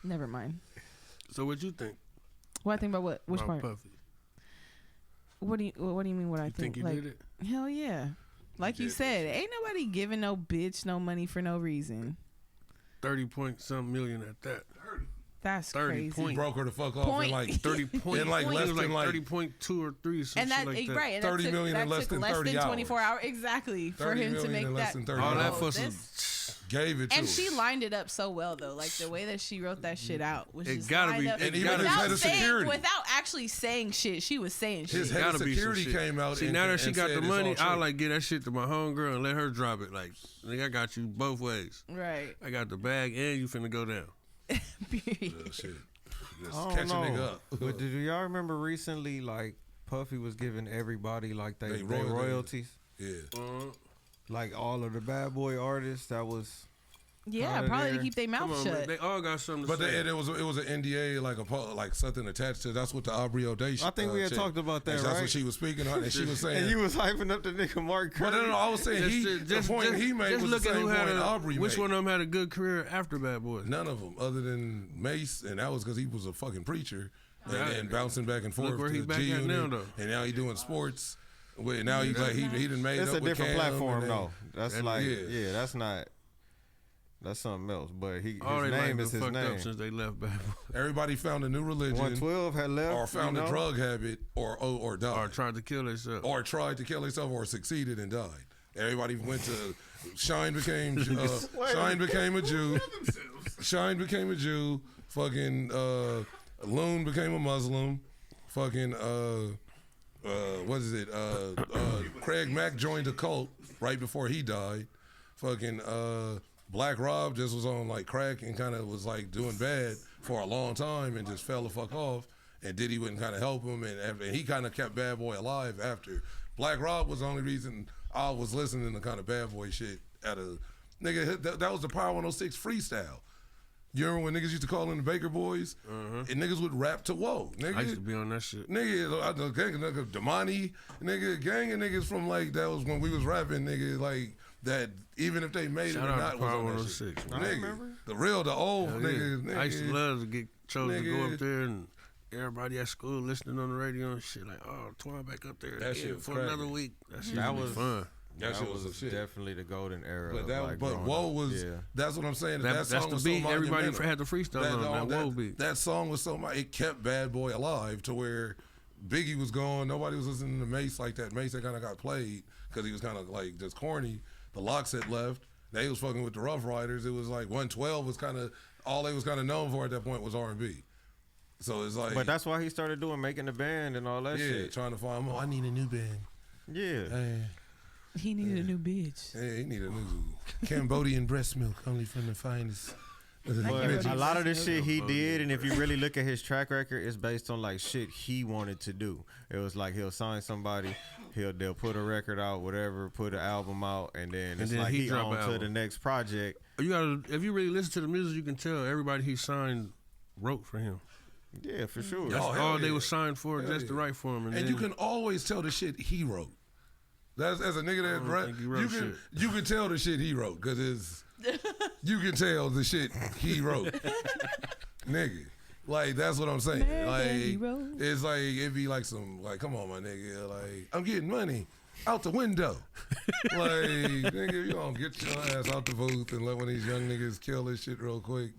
Never mind. So what you think What I think about what? Which about part? Puffy? What do you mean? What I You think he like, did it? Hell yeah. Like you did said, ain't nobody giving no bitch no money for no reason. 30-point-some million at that. That's 30 crazy. point. Broke her the fuck off Point. in like 30 point. In like I think less it was than like like 30.2 or 3, some And shit that like that. right, and 30 that took, million that in less took than less 30 than 24 hours. hours exactly for 30 him to million make in less that. than 30 All that hours. for this- some. gave it to And her. she lined it up so well though, like the way that she wrote that shit out was It just gotta lined be- up it even gotta his be- head of security. without actually saying shit. She was saying His shit. head of Gotta be some security shit. came out. See, and, now that she and got said the it's all money, true. I like get that shit to my homegirl and let her drop it. Like, nigga, I got you both ways. Right. I got the bag and you finna go down. Period. Yeah, shit. Just I catch a don't nigga know. up. But do y'all remember recently, like Puffy was giving everybody like they They royalties, Yeah. like all of the bad boy artists that was. Yeah, Outta probably to there. keep their mouth Come on, shut. man. They all got something to But say. it was an NDA, like something attached to. That's what the Aubrey O'Day. I think we had chick. talked about that, That's right? what she was speaking on, and she was saying. And you was hyping up the nigga Mark but Curry. no, I was saying the point he made just was look the at same who had point a, Aubrey which made. one of them had a good career after Bad Boys. None of them, other than Mace, and that was because he was a fucking preacher Yeah. and bouncing back and forth. Look where to he the back at G-Unit, now, though. and now he doing sports. Now he's like he done made That's up a with different Cam, platform, and though. That's and- like, yeah. yeah, that's not. That's something else. But his All they name like is been his fucked up name. since they left Bad Boys. Everybody found a new religion, 112 had left, or found you know? a drug habit, or died, Or tried to kill themselves. or tried to kill himself, or succeeded and died. Everybody went to Shine became Shine became a Jew. Shine became a Jew. Fucking Loon became a Muslim. Fucking what is it? Craig Mack joined a cult right before he died. Fucking Black Rob just was on like crack and kind of was like doing bad for a long time and just fell the fuck off. And Diddy wouldn't kind of help him, and he kind of kept Bad Boy alive after. Black Rob was the only reason I was listening to kind of Bad Boy shit at a nigga. That was the Power 106 freestyle. You remember when niggas used to call in the Baker Boys? And niggas would rap to Whoa. Nigga, I used to be on that shit. Nigga, the gang of nigga, Damani, nigga, gang of niggas from like, that was when we was rapping, nigga, like, that even if they made Shout it or out not to was Power on that 106, shit. man. I Nigga, remember. the old Hell yeah. niggas, I used to nigga. love to get chosen to go Nigga. up there and everybody at school listening on the radio and shit. Like, oh, Twan back up there That again shit was for cracking. another week. That shit That was was- fun. That shit was the shit. definitely the golden era. But of, that, like, but growing Whoa up. was, yeah. that's what I'm saying. That- That that's song the was beat. so Everybody monumental. had the freestyle on that Whoa beat. That song was so much, it kept Bad Boy alive to where Biggie was gone. Nobody was listening to Mace like that. Mace that kind of got played because he was kind of like just corny. The Locks had left. They was fucking with the Rough Riders. It was like 112 was kind of, all they was kind of known for at that point was R&B. So it's like, But that's why he started making the band and all that yeah, shit. trying to find more. I need a new band. Yeah. Hey, He needed a new bitch. hey, he need a new Cambodian breast milk, only from the finest. But remember a lot of the shit he Oh, did, and if you really look at his track record, it's based on like shit he wanted to do. It was like he'll sign somebody, they'll put a record out, whatever, put an album out, and then it's then like he he drop on an to album. the next project. You gotta, if you really listen to the music, you can tell everybody he signed wrote for him. Yeah, for sure. That's Oh, hell all they yeah. was signed for, Hell just to yeah. write for him. And then, you can always tell the shit he wrote. That's as a nigga that think he wrote you can shit. you can tell the shit he wrote because it's you can tell the shit he wrote, nigga. Like that's what I'm saying. Like it's like it'd be like some like come on my nigga like I'm getting money out the window. Like nigga you don't get your ass out the booth and let one of these young niggas kill this shit real quick.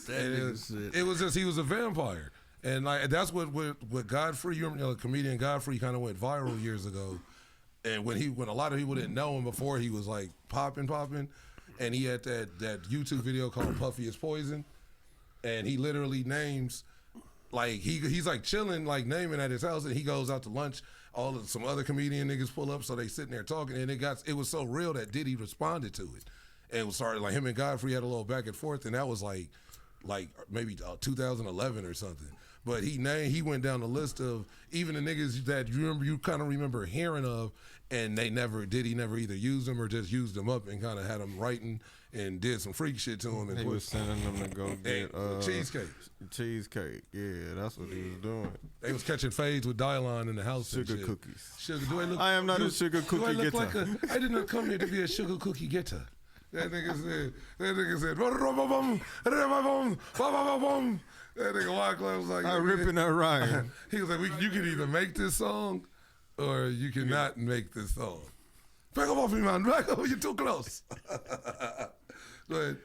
It was just he was a vampire. And like that's what Godfrey, you know, the comedian Godfrey kind of went viral years ago. And when a lot of people didn't know him before, he was like popping, and he had that YouTube video called Puffy is Poison, and he literally names like he's like chilling like naming at his house, and he goes out to lunch. Some other comedian niggas pull up, so they sitting there talking, and it was so real that Diddy responded to it, and it was started like him and Godfrey had a little back and forth, and that was like maybe 2011 or something. But he went down the list of even the niggas that you kind of remember hearing of, and he never either used them or just used them up and kind of had them writing and did some freak shit to him. And he was sending them to go get cheesecake. Cheesecake, yeah, that's what he was doing. They was catching fades with Dylon in the house. Sugar and shit. cookies. Sugar. Do I look? I am not a sugar cookie getter. I did not come here to be a sugar cookie getter. That nigga said. That nigga Wyclef was like, I'm ripping that Ryan. He was like, you can either make this song or you cannot make this song. Back up off me, man. Back up. You're too close. But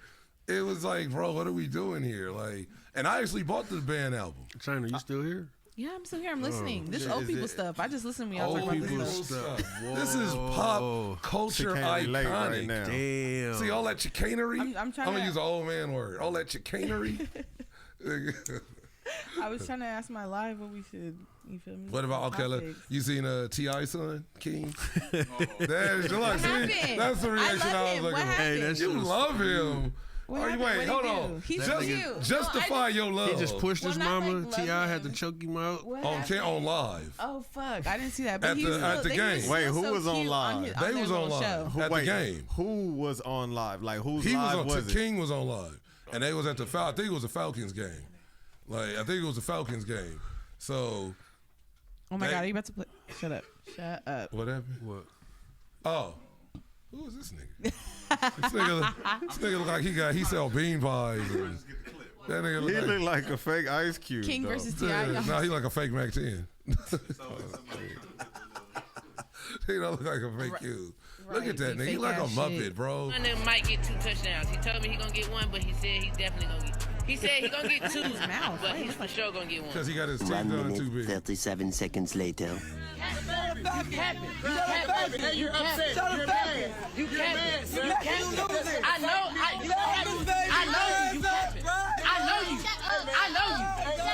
it was like, bro, what are we doing here? Like, and I actually bought the band album. China, you still here? Yeah, I'm still here. I'm listening. This is old people it- stuff. I just listen when y'all Old talk about people this stuff. stuff. This is pop culture Late iconic. right now. Damn. See all that chicanery? I'm trying gonna to- use an old man word. All that chicanery. I was trying to ask my live what we should. You feel me? What about Topics. you seen T.I. son King? Oh. That's What happened? That's the reaction I love I was him. looking What for. happened? that shit You was love him. What Are you happened? wait? What'd Hold he on. do? He's Just- cute. Justify your love. He just pushed his Well, not mama. like T.I. love had to him. choke him out. What on happened? on live. Oh fuck! I didn't see that. But At he the- was at still, the they game. were still Wait, who so was on cute live? his- They their was on little live. show. At the game. Who was on live? Like whose He live was on. was it? King was on live, and they was at the I think it was a Falcons game. Like I think it was a Falcons game. So Oh my They- god! Are you about to play? Shut up! Shut up! what happened? What? Oh, who is this nigga? this nigga look like he sell bean pies. And that nigga He look looked like a fake Ice Cube. King though. versus Ti. like no, he like a fake Mac 10. He don't look like a fake cube. Look Right, at that big nigga. He fake like a ass Muppet, shit. bro. One of them might get 2 touchdowns. He told me he gonna get 1, but he said he's definitely gonna get. He said he gonna get 2, mouth. but he's for sure gonna get 1. Because he got his teeth 1 done too minute, big. 37 seconds later. You're upset. You're mad. You capping. You capping. I know. You capping. I know you. You capping. I know you. I know you.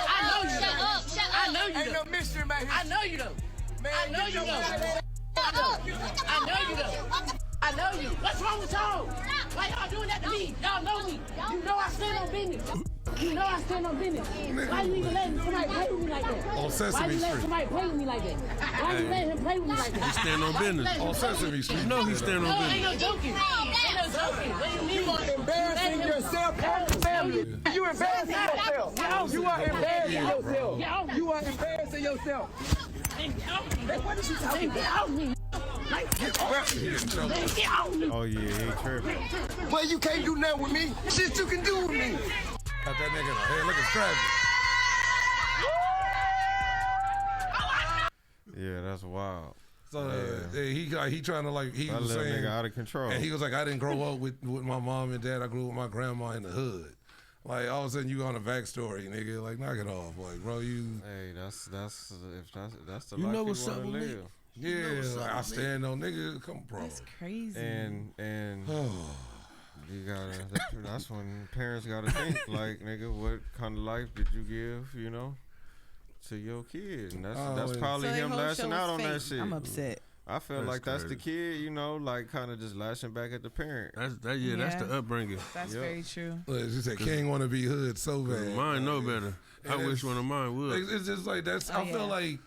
I know you. Shut up. Shut up. I know you. Ain't no mystery about him. I know you though. I know you though. I know you though. I know you. What's wrong with y'all? Why y'all doing that to me? Y'all know me. You know I stand on business. You know I stand on business. Why you even letting somebody play with me like that? On Why Sesame you letting Street. somebody play with me like that? Why you letting him play with me like that? He stand on business. On Sesame Street. You know he stand No, on ain't business. no joking. Ain't no joking. What do you mean? Embarrassing yourself and your family. You embarrassing yourself. You are embarrassing yourself. You are embarrassing yourself. What is she talking about? Oh yeah, he tripping. Well, you can't do nothing with me. Shit you can do with me. Got that nigga in the head looking scrappy. Yeah, that's wild. So he trying to like he That was little saying, nigga out of control. and he was like, I didn't grow up with my mom and dad. I grew up with my grandma in the hood. Like all of a sudden you on a backstory, nigga. Like knock it off, like bro. You Hey, that's the You life know you what's up wanna with me? live. yeah. Like, I stand on nigga. Come bro. That's crazy. And you gotta. That's when parents gotta think like, nigga, what kind of life did you give? You know, to your kid, and that's and- probably So their him whole lashing show out was on that fake. shit. I'm upset. I feel That's like that's the crazy. kid, you know, like kind of just lashing back at the parent. That's That's Yeah. the upbringing. That's Yep. very true. Look, she said King want to be hood so bad. Mine know better. I And wish it's- one of mine would. It's just like that's. Oh, I feel yeah. like,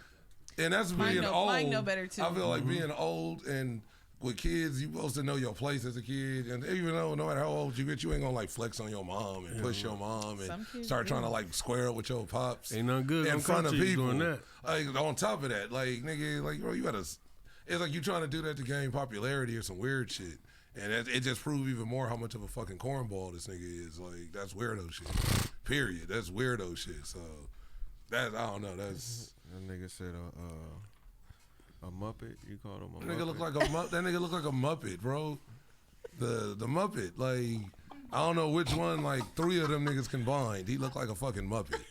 and that's Mine being know- old. mine know better, too. I feel like being old and with kids, you supposed to know your place as a kid, and even though no matter how old you get, you ain't gonna like flex on your mom and push your mom Some and kids start do. trying to like square up with your pops. Ain't nothing good in gonna front come of to you people. doing that. Like on top of that, like nigga, like bro, you gotta. it's like you trying to do that to gain popularity or some weird shit. And it just proved even more how much of a fucking cornball this nigga is. Like, that's weirdo shit. Period. That's weirdo shit. So, I don't know. That's... That nigga said a Muppet? You called him a that Muppet? That nigga look like a Muppet, bro. The Muppet. Like, I don't know which one, like, 3 of them niggas combined. He look like a fucking Muppet.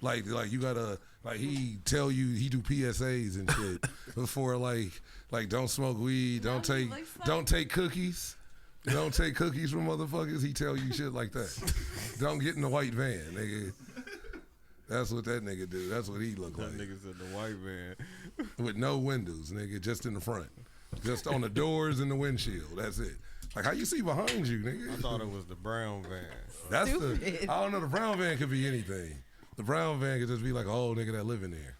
Like you gotta... Like, he tell you, he do PSAs and shit before, like don't smoke weed, don't take cookies. Don't take cookies from motherfuckers. He tell you shit like that. Don't get in the white van, nigga. That's what that nigga do. That's what he look like. That nigga said the white van. With no windows, nigga, just in the front. Just on the doors and the windshield. That's it. Like, how you see behind you, nigga? I thought it was the brown van. That's Stupid. I don't know, the brown van could be anything. The brown van could just be like an old nigga that live in there.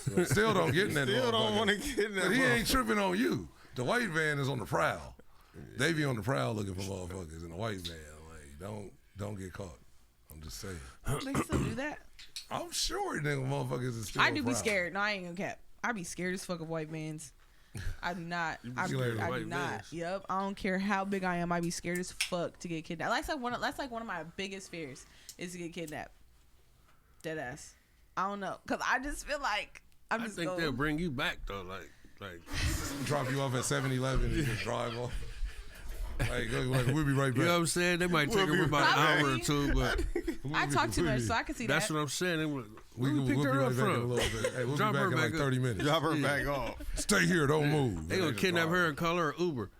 So still don't get in that Still don't want to get in that. But he ain't tripping on you. The white van is on the prowl. They be on the prowl looking for motherfuckers in the white van. Like, don't get caught. I'm just saying. They still do that? I'm sure nigga motherfuckers is still I do be prowl. scared. No, I ain't gonna cap. I be scared as fuck of white vans. I do not. I do not. Vans. Yep. I don't care how big I am. I be scared as fuck to get kidnapped. That's like one of my biggest fears is to get kidnapped. Dead ass. I don't know, cause I just feel like I think they'll bring you back though, like drop you off at 7-Eleven and just drive off. Like we'll be right back. You know what I'm saying? They might take them about an hour or two, but I talk too much, so I can see that's that. what I'm saying. We'll pick be her right up back in a from. little bit. Hey, we'll Drop be her back in like back 30 minutes. Drop her back off. Stay here, don't move. They gonna kidnap her and call her an Uber.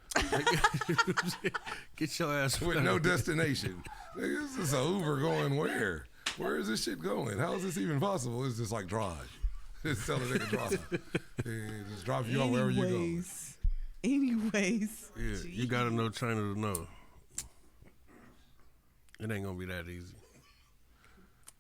Get your ass with no destination. Nigga, this is a Uber going where? Where is this shit going? How is this even possible? It's just like drive. Just tell a nigga drive. Just drop you off wherever you go. Anyways. Yeah, you gotta know China to know. It ain't gonna be that easy.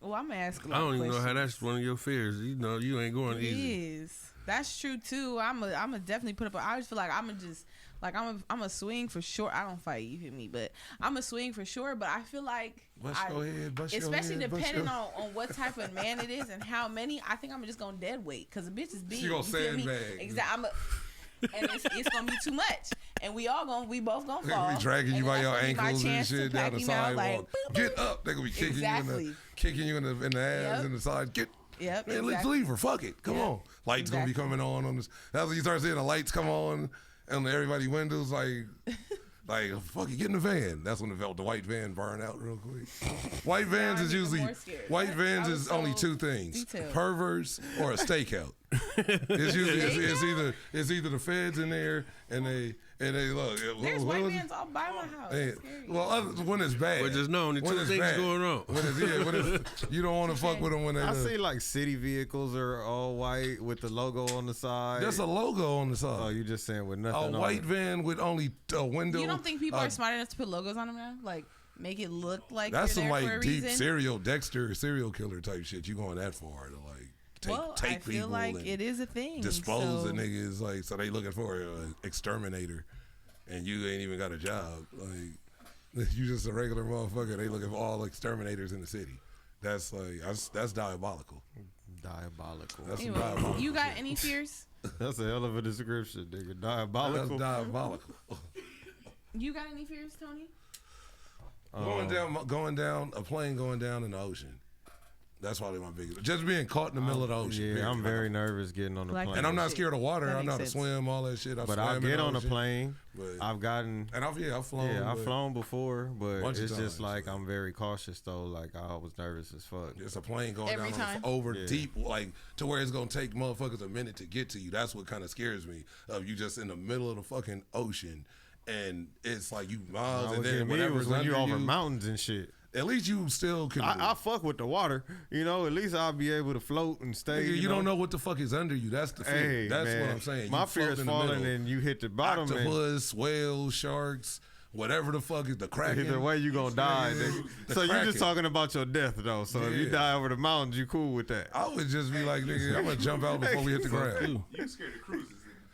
Well, I'm gonna ask a lot I don't of even know how questions. that's one of your fears. You know, you ain't going It easy. is. That's true too. I'm a definitely put up. I just feel like I'm a swing for sure. I don't fight, you hit me, but I'm a swing for sure. But I feel like Bust your head, especially your head, depending on what type of man it is and how many. I think I'm just gonna dead weight because the bitch is big. She gonna sandbag. Exactly. And it's gonna be too much, and we both gonna fall. They be dragging you by your ankles and shit down the sidewalk. Like, get up! They gonna be kicking you in the ass and the side. Get. Yep. Man, let's leave her. Fuck it. Come on. Lights gonna be coming on this. That's when you start seeing the lights come on and everybody's windows like fuck it, get in the van. That's when the white van burn out real quick. White vans is usually only two things: perverts or a stakeout. It's usually it's either the feds in there and they look. There's white vans all by my house. When it's bad, but there's no only two things going on. When you don't want to fuck with them when they. I see like city vehicles are all white with the logo on the side. There's a logo on the side. Oh, you just saying with nothing. A white van with only a window. You don't think people are smart enough to put logos on them now? Like make it look like that's you're some there like for a deep reason? serial killer type shit. You going that far to like take I feel people like and it is a thing. dispose of niggas like so they looking for an exterminator, and you ain't even got a job. Like you just a regular motherfucker. They looking for all exterminators in the city. That's diabolical. Diabolical. That's Anyway, diabolical. you got any fears? That's a hell of a description, nigga. Diabolical. That's diabolical. You got any fears, Tony? Going down a plane going down in the ocean. That's probably my biggest. Just being caught in the middle of the ocean. Yeah, I'm very nervous getting on the plane. And I'm not scared of water. That I know how to makes swim, all that shit. But I'll get on a plane. But I've gotten. And I've flown. Yeah, I've flown before, but bunch of it's just times, like I'm very cautious though. Like I was nervous as fuck. It's a plane going Every down time? over deep, like to where it's gonna take motherfuckers a minute to get to you. That's what kind of scares me. Of you just in the middle of the fucking ocean, and it's like you miles, and then whatever's when under you over you, mountains and shit. At least you still can. I fuck with the water, you know. At least I'll be able to float and stay. You don't know what the fuck is under you. That's the fear. Hey, that's man, what I'm saying. My you fear is falling and you hit the bottom. Octopus, whales, sharks, whatever the fuck is the Kraken. Either way, you gonna die. The so you Kraken. just talking about your death though. So if you die over the mountains, you cool with that? I would just be like, nigga, I'm gonna jump out before we hit the ground. You scared of cruises?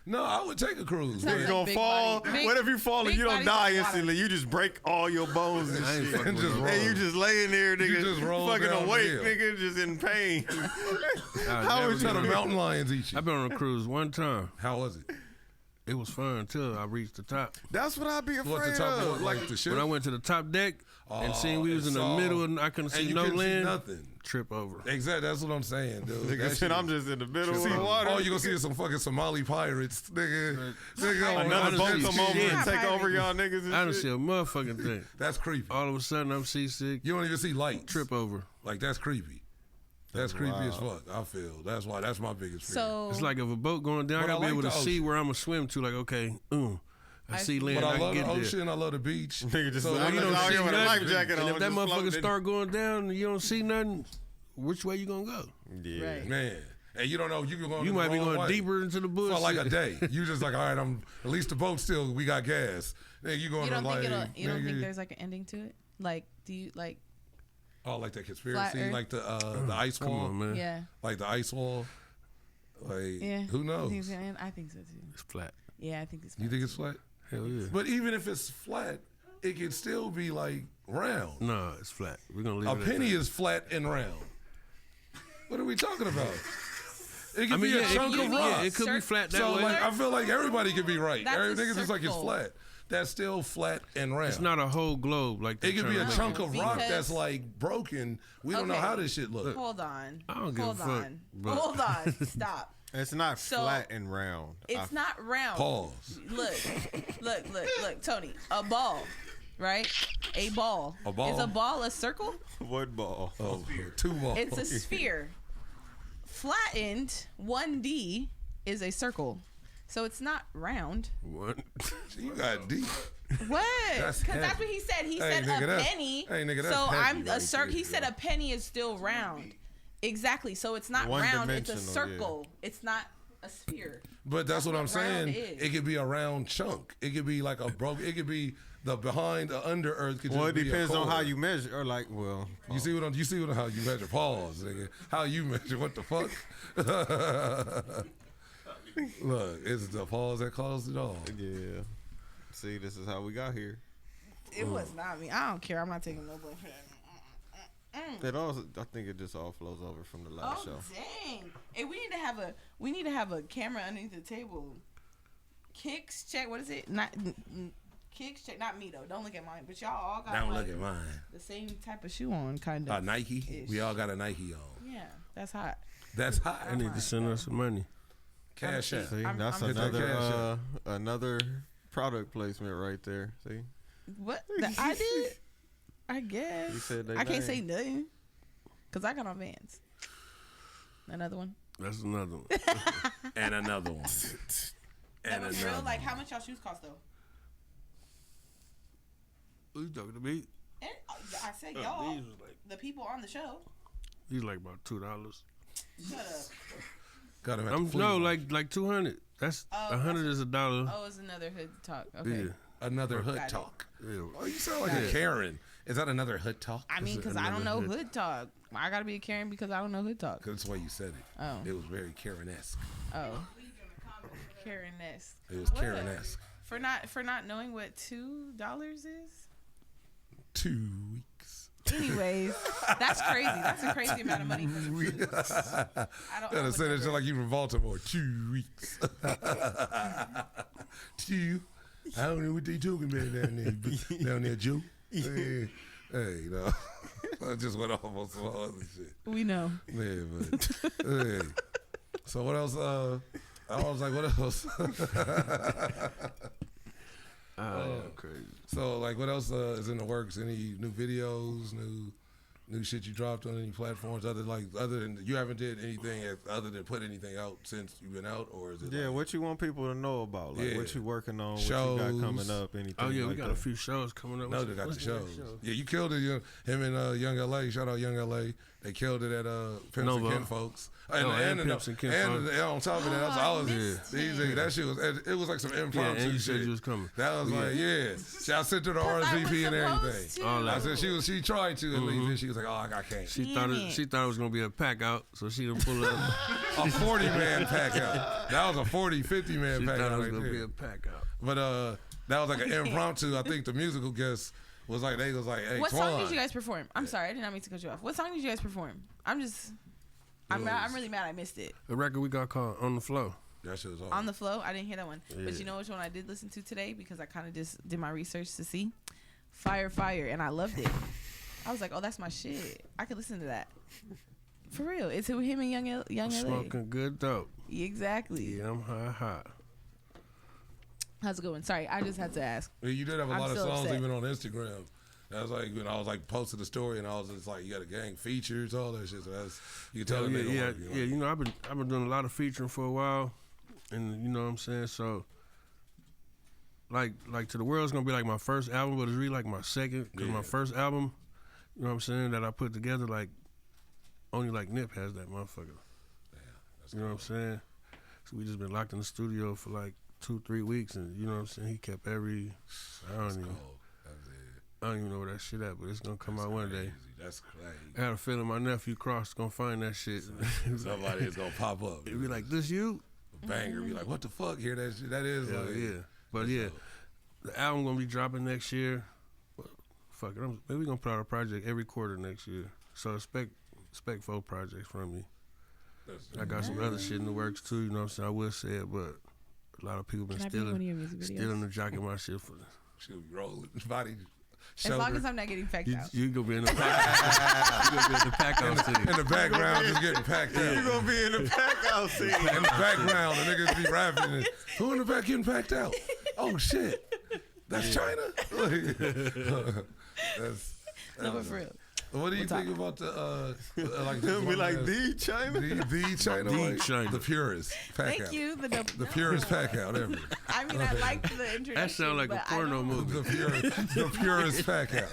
No, I would take a cruise. Sounds You like gonna big fall? body. What if you fall and big you don't bodies die in the water. instantly? You just break all your bones and I ain't shit. fucking And with just them. roll. And you just laying there, nigga, just roll fucking down the awake, hill. nigga, just in pain. I've How never would Tell the you? mountain lions eat you. I've been on a cruise one time. How was it? It was fun until I reached the top. That's what I'd be afraid What the top of. of, like the ship? When I went to the top deck and seen we was in the middle and I couldn't see no land, nothing. Trip over. Exactly, that's what I'm saying, dude. Nigga said I'm just in the middle of the water. All you gonna see is some fucking Somali pirates, nigga. Another boat come over and take over y'all niggas and I done shit. see a motherfucking thing. That's creepy. All of a sudden I'm seasick. You don't even see lights. Trip over. Like that's creepy. That's creepy as fuck. I feel. That's why. That's my biggest fear. So It's like if a boat going down, But I I gotta be like able to the see ocean. where I'm gonna swim to. Like, okay, I see land. But I I love can the get there. ocean. I love the beach. Nigga just So I'm you just don't out see here with a nothing. life jacket on. And if that just motherfucker floating. start going down and you don't see nothing, which way you gonna go? Yeah. Right. Man, and you don't know you can go. You might be going deeper into the bush. for like a day. You just like, all right, I'm at least the boat still. We got gas. Then you going you don't like, think you don't think nigga, there's like an ending to it? Like, do you like? oh, like the Flat conspiracy, Earth? like the ice Come wall, on, man. Yeah. like the ice wall. Like, Yeah. who knows? I think so too. It's flat. Yeah, I think it's. You think it's flat? Hell yeah. But even if it's flat, it can still be like round. No, it's flat. We're gonna leave A it at penny that. is flat and round. What are we talking about? It could I mean, be yeah, a chunk you of mean- rock. Yeah, it could be flat that So way. like, I feel like everybody could be right. That's a Every niggas is like it's circle. flat. That's still flat and round. It's not a whole globe like It could be a trying to chunk make of rock Because- that's like broken. We don't know Okay. how this shit look. Hold on. I don't give a Hold fuck, on. but- Hold on. Stop. It's not So, flat and round. It's not round. Pause. Look, Tony. A ball, right? A ball. A ball? Is a ball a circle? What ball? Oh, two balls. It's a sphere. Flattened 1D is a circle. So it's not round. What? You got deep. What? That's Because that's heavy. what he said. He Hey, said nigga, a that's- penny. hey, nigga, that's so heavy I'm a right circle. He there, said yo. a penny is still round. Exactly. So it's not One round. It's a dimensional, yeah. circle. It's not a sphere. But that's what I'm what round saying. is. It could be a round chunk. It could be like a broke. It could be the behind the under earth. Could Well, just it be a depends on core. how you measure, or like, well, You see what how you measure. Pause, nigga. How you measure? What the fuck? Look, it's the pause that caused it all. yeah. See, this is how we got here. It was not me. I don't care. I'm not taking no blame for that. It also, I think it just all flows over from the last show. Dang! Hey, we need to have a camera underneath the table. Kicks check. What is it? Not kicks check. Not me though. Don't look at mine. But y'all all got Don't like, look at mine. the same type of shoe on, kind of. Nike. Ish. We all got a Nike on. Yeah, that's hot. That's hot. I need to send us some money. Cash out. See, I'm- that's I'm- another product placement right there. See, What? I did. I guess. You said they I can't name. say nothing because I got on Vans. Another one. That's another one. And another one. That And was another real. Like, one. how much y'all shoes cost though? Who you talking to me? And, I said y'all, These was like the people on the show. about $2. Shut up. Got him at the I'm flea no market. like 200. That's Oh, 100 is $1. Oh, it's another hood talk. Okay. Yeah. Another hood Got it. talk. Yeah. Oh, you sound like a Karen. Is that another hood talk? I mean, because I don't know hood talk. I gotta be a Karen because I don't know hood talk. Because that's the way you said it. Oh. It was very Karen-esque. Oh. Karen-esque. It was What? Karen-esque. For not knowing what $2 is. 2 weeks. Anyways, that's crazy. That's a crazy amount of money for some shoes. I don't. I Gotta would say that never- shit like you from Baltimore. 2 weeks. 2. I don't know what they talking about down there, Joe. Hey, no. I just went off on some other shit. We know. Yeah, but hey. So what else? I was like, what else? Crazy. So like, what else is in the works? Any new videos, new shit you dropped on any platforms? Other than you haven't did anything other than put anything out since you've been out, or is it? yeah, like, what you want people to know about? Like, Yeah. what you working on? Shows. What you got coming up? Anything? Oh yeah, we like got that? a few shows coming up. No, they got the shows. Yeah, you killed it. Him and Young LA. Shout out Young LA. They killed it at Pimps Nova. and Kin Folks. And Pimps and Kin Folks. on top of that, I was missed easy. That shit was. It was like some Yeah, impromptu and you shit. said you was coming. That was like, yeah. See, I sent her the I was RSVP and supposed everything. to. All I that. said she tried to at least. And she was like, oh, I can't. She Damn thought it was gonna be a pack out, so she didn't pull up. A 40-man pack out. That was a 50-man She pack thought out it was right gonna be there. a pack out. But that was like an impromptu. I think the musical guest was like, they was like, hey, What Twan. song did you guys perform? I'm sorry, I did not mean to cut you off. What song did you guys perform? I'm really mad I missed it. The record we got called On the Flow. That shit was hard. On the Flow. I didn't hear that one. Yeah. But you know which one I did listen to today because I kind of just did my research to see? Fire, and I loved it. I was like, oh, that's my shit. I could listen to that. For real. It's him and Young LA. Smoking good dope. Exactly. Yeah, I'm high. How's it going? Sorry, I just had to ask. Yeah, you did have a I'm lot of still songs upset. even on Instagram. That was like when I was like posted a story and I was just like, you got a gang features, all that shit. So that's you can tell them Yeah. You know, I've been doing a lot of featuring for a while, and you know what I'm saying. So, like To the World's gonna be like my first album, but it's really like my second. Cause my first album, you know what I'm saying, that I put together, like only like Nip has that motherfucker. That's You know what I'm saying? So we just been locked in the studio for like 2-3 weeks, and you know what I'm saying. He kept every. I don't even know where that shit at, but it's gonna come out one day. That's crazy. I had a feeling my nephew Cross gonna find that shit. Somebody is gonna pop up. He'd be like, "This you?" Banger. Be like, what the fuck? Hear that shit? That is Yeah, like, yeah. But yeah, the album gonna be dropping next year. Well, fuck it, maybe we gonna put out a project every quarter next year. So expect 4 projects from me. I got some other shit in the works too. You know what I'm saying? I will say it, but a lot of people been Can I be in one of your music stealing videos? the jock of my shit for. She'll be rolling body. As long as I'm not getting pecked out. You gonna be in the pack. You gonna be in the pack out city. In the background, just getting packed out. You gonna be in the pack out scene. In the background, the niggas be rapping. And, who in the back getting packed out? Oh shit, that's China. that's No, but for real. What do you think about the like? It'll be like the China. the China, The white? China. The purest pack Thank out. you. The purest pack out ever. I mean, I like the introduction. That sound like a but I porno don't- movie. The purest pack out.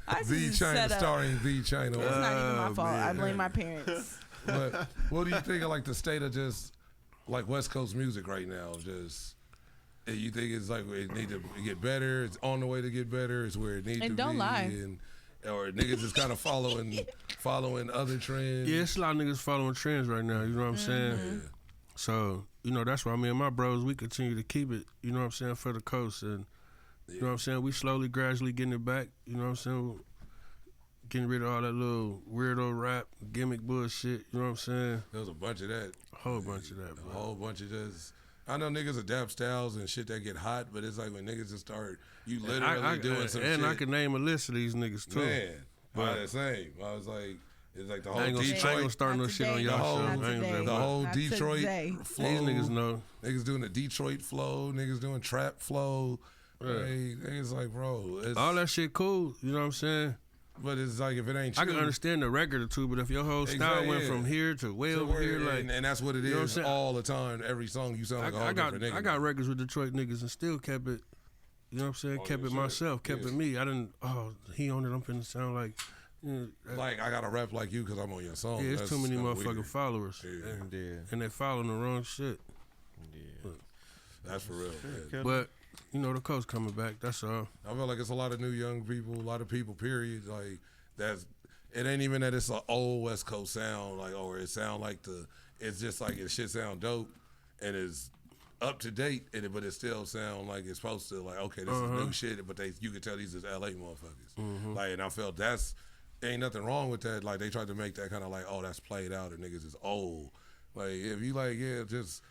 I The just China, set up. starring the China. It's white. not even my Oh, fault. I man. blame my parents. But what do you think of like the state of just like West Coast music right now? Just you think it's like it need to get better? It's on the way to get better. It's where it needs to And be. don't lie. Or niggas just kind of following other trends. Yeah, it's a lot of niggas following trends right now. You know what I'm saying? So you know that's why me and my bros we continue to keep it. You know what I'm saying for the coast, and you know what I'm saying we slowly, gradually getting it back. You know what I'm saying? Getting rid of all that little weirdo rap gimmick bullshit. You know what I'm saying? There was a bunch of that. A whole bunch of that, A bro. whole bunch of just. I know niggas adapt styles and shit that get hot, but it's like when niggas just start, you literally doing some shit. And I can name a list of these niggas too. Man, But- the same. I was like, it's like the I whole ain't gonna Detroit. start no Not shit on today. y'all The whole- show. not I ain't gonna today. do The that. whole Not Detroit today. flow. These niggas know. Niggas doing the Detroit flow. Niggas doing trap flow. Yeah. Hey, niggas like, bro, it's, All that shit cool. You know what I'm saying? but it's like if it ain't I true, can understand the record or two, but if your whole style Exactly, went yeah. from here to way to over where- here, like and that's what it you know what I'm is saying? all the time. Every song you sound like a whole I got different nigga. I got records with Detroit niggas and still kept it. You know what I'm saying? Oh, Kept yeah, it sure. myself. Kept Yeah. it me. I didn't. Oh, he on it. I'm finna sound like. You know, Like I gotta rap like you because I'm on your song. yeah, it's That's too many kinda motherfucking weird. followers, Yeah. and, Yeah. and they following the wrong shit. Yeah. That's for real. Man. But you know, the coast coming back. That's all. I feel like it's a lot of new young people, a lot of people. Period. Like that's. It ain't even that it's an old West Coast sound, like or it sound like the. It's just like it shit sound dope, and it's up to date, but it still sound like it's supposed to. Like okay, this is new shit, but you can tell these is LA motherfuckers. Like, and I felt ain't nothing wrong with that. Like they tried to make that kind of like, oh, that's played out, or niggas is old. Like if you like, yeah, just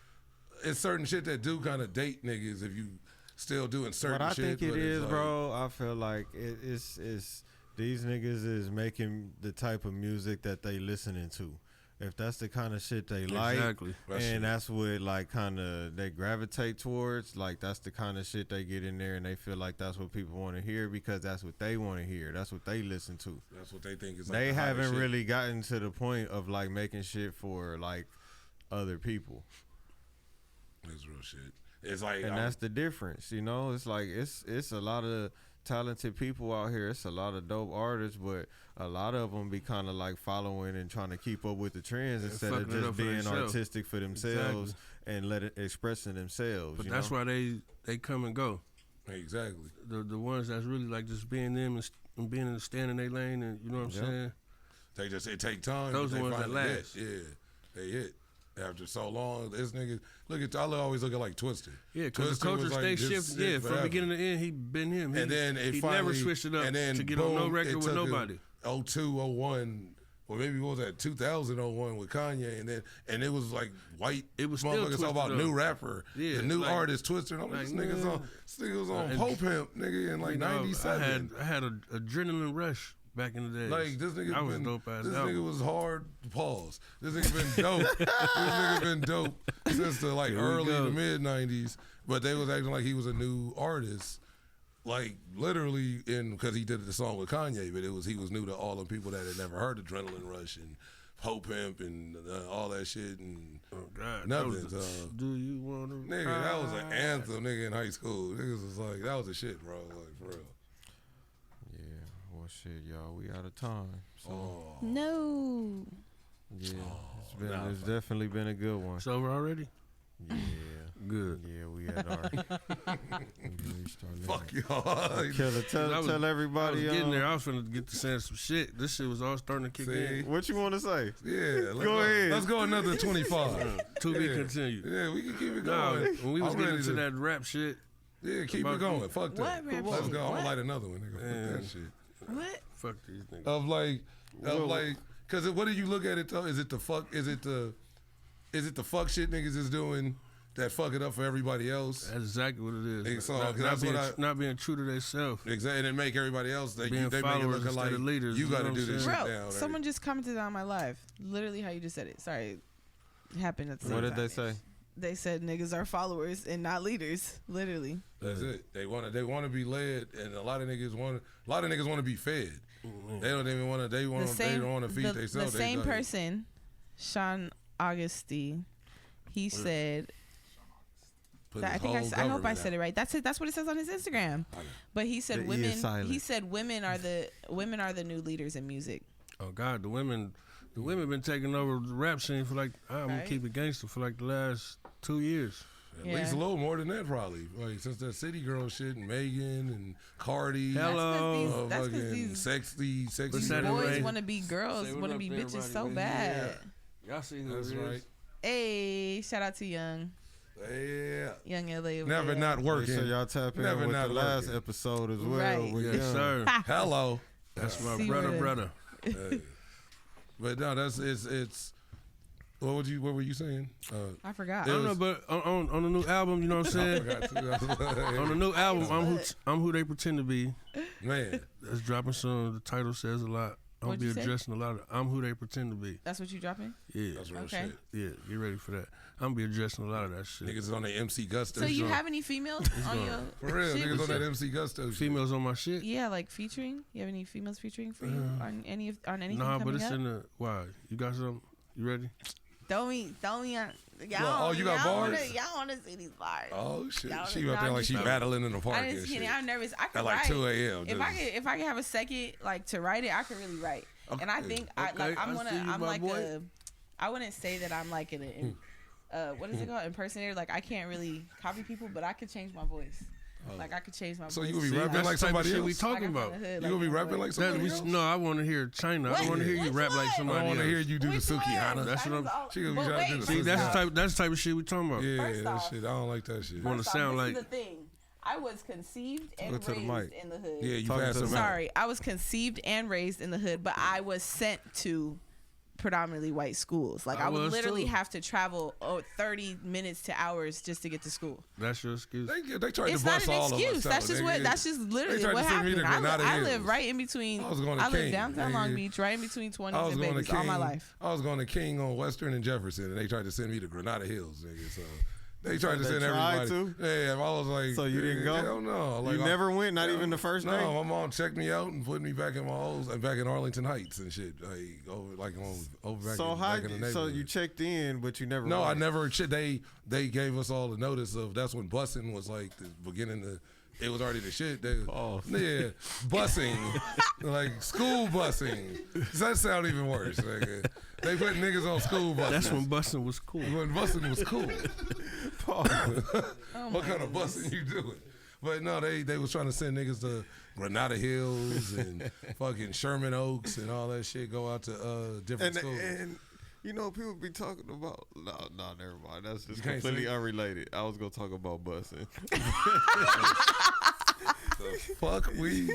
it's certain shit that do kind of date niggas if you still doing certain What I shit. think it but it's is, like, bro. I feel like it's these niggas is making the type of music that they listening to. If that's the kind of shit they like, Exactly. and that's what like kind of they gravitate towards, like that's the kind of shit they get in there and they feel like that's what people want to hear because that's what they want to hear. That's what they listen to. That's what they think is. Like They the hottest haven't shit. really gotten to the point of like making shit for like other people. It's real shit. It's like And that's the difference, you know. It's like it's a lot of talented people out here. It's a lot of dope artists, but a lot of them be kind of like following and trying to keep up with the trends instead of fucking it just up for being themselves. artistic for themselves and expressing themselves. But you that's know? why they come and go. exactly. The ones that's really like just being them and being in the stand in their lane, and you know what I'm Yep. saying. It take time. Those but they ones that finally last. hit. Yeah, they hit after so long. This nigga I always look at like Twisted. Yeah, because the Twisted was culture like stay just shifting. Yeah, from forever. beginning to end, he been him. And then it he finally never switched it up and then to get boom, on no record it with took nobody. 02, 01 or maybe what was that 2001 with Kanye, and it was like white. It was still motherfuckers talking about Twisted new up. rapper, Yeah, the new like- artist Twister. I'm like, this niggas was on Pope Pimp, nigga, in like You know, '97. I had an adrenaline rush back in the day. Like this nigga I was been, dope ass this album. nigga was hard. Pause. This nigga been dope. This nigga been dope since the like Here we early go. to mid '90s. But they was acting like he was a new artist, like literally because he did the song with Kanye. But he was new to all the people that had never heard Adrenaline Rush and Pope Pimp and all that shit and Oh God, nothing. that was the, So, do you want to? nigga, that was an anthem, nigga, in high school. Niggas was like, that was the shit, bro. Like for real. Yeah, well, shit, y'all, we out of time. So, Oh. No. yeah, it's definitely been a good one. It's over already. Yeah, Good. yeah, we had our. we reached our limit. Fuck y'all. Killer, tell I was everybody. getting there. I was finna get to saying some shit. This shit was all starting to kick See? in. What you want to say? Yeah, Go ahead. Let's go another 25. To be Yeah. continued. Yeah, we can keep it Nah, going. when we was I'm getting ready into to- that rap shit, Yeah, keep About it going. Fuck that. What rap Let's shit? go. I'm What? gonna light another one, nigga. Fuck that shit. What? fuck these niggas. Because what do you look at it though? Is it the fuck shit niggas is doing that fuck it up for everybody else? That's exactly what it is. So, not, 'cause not that's being, what not being true to themselves. Exactly, and then make everybody else they Being make it followers look like instead of leaders, you you got to know do what this I'm shit Bro, now. someone just commented on my live. Literally how you just said it. Sorry. It happened at the same What did time. they say? They said niggas are followers and not leaders. Literally. That's it. They want to be led, and a lot of niggas want to be fed. They don't even want to. They don't want to feed themselves. The same person, Sean Augustine, he said. I hope I said it right. That's it. That's what it says on his Instagram. But he said The E is women. silent. He said women are the new leaders in music. Oh God, the women been taking over the rap scene for like I'm gonna Right. keep it gangster for like the last 2 years. At least a little more than that, probably. Like since that City Girl shit and Megan and Cardi. Hello. That's 'cause fucking these sexy What's that boys Ray? want to be girls, Say what want to up be to bitches everybody, so man. bad. Y'all see who That's it is? right. Hey, shout out to Young Yeah. LA. over Never there. not working. So y'all tap in Never with not the last working. episode as well. Right. with Yes, Young. sir. Hello. That's my See brother. where- Hey. But no, it's. What were you saying? I forgot. I don't know, but on the new album, you know what I'm I saying? forgot to. On the new album, I'm who they pretend to be. Man, That's dropping soon. The title says a lot. I'll What'd be you say? addressing a lot of. I'm who they pretend to be. That's what you dropping? Yeah, that's real Okay. shit. yeah. Get ready for that. I'm gonna be addressing a lot of that shit. Niggas is on the MC Gusto. So you shit. have any females on going. your For real, shit? niggas on that MC Gusto. shit. Females on my shit. Yeah, like featuring. You have any females featuring for you on anything Nah, but coming it's up? in the. Why? You got something? You ready? Throw me on. Y'all, Oh, you got y'all bars? Y'all want to see these bars? Oh shit, Y'all- she no, up there I'm like she just- battling in the park I'm and just shit. kidding. I'm nervous. I can At like write. 2 a.m. If I can have a second like to write it, I can really write. And I think Okay, I see you, I'm my like boy. I wouldn't say that I'm like what is it called? Impersonator. Like I can't really copy people, but I could change my voice. Like I could change my So voice. you would be See, rapping that's like the type of somebody shit else? we Like talking I'm about. from the hood, You gonna be rapping like That somebody we, else? no, I want to hear China. I What? want to hear you Which rap like one? I somebody want to else. hear you do the Which Suki one? Hana. That's what I'm- She gonna be But trying to do wait, the See, Suki that's the Hana. type of shit we talking about. Yeah, First that off- shit. I don't like that shit. Wanna First off, sound this like- is the thing. I was conceived and Look to the raised mic. in the hood. Yeah, you Talking passed to them the- out. Sorry, I was conceived and raised in the hood, but I was sent to predominantly white schools. Like I I would was literally too. have to travel 30 minutes to hours just to get to school. That's your excuse. They tried It's to not bust an all of us excuse. out, That's just what. nigga. That's just literally tried what to send me happened. to Granada I Hills. live right in between. I was going to I live King, downtown nigga. Long Beach, right in between 20s I was and going to babies all King. my life. I was going to King on Western and Jefferson, and they tried to send me to Granada Hills, nigga. So they tried to they send tried everybody. Yeah, I was like, So you didn't go? Hell no. Like, You never went, not even the first no, day? my mom checked me out and put me back in my holes and back in Arlington Heights and shit. Like over back So in, how? back in the So neighborhood. you checked in, but you never. No, I went. never. Shit, they gave us all the notice of. That's when busing was like the beginning. It was already the shit. They, Oh. yeah, busing, like school busing. That sound even worse. Nigga. They put niggas on school buses. That's when busting was cool. when busing was cool. Oh What kind of busing you doing? But no, they was trying to send niggas to Granada Hills and fucking Sherman Oaks and all that shit. Go out to different schools. And you know, people be talking about. No, never mind. That's just You can't completely say- unrelated. I was gonna talk about busing. The fuck we.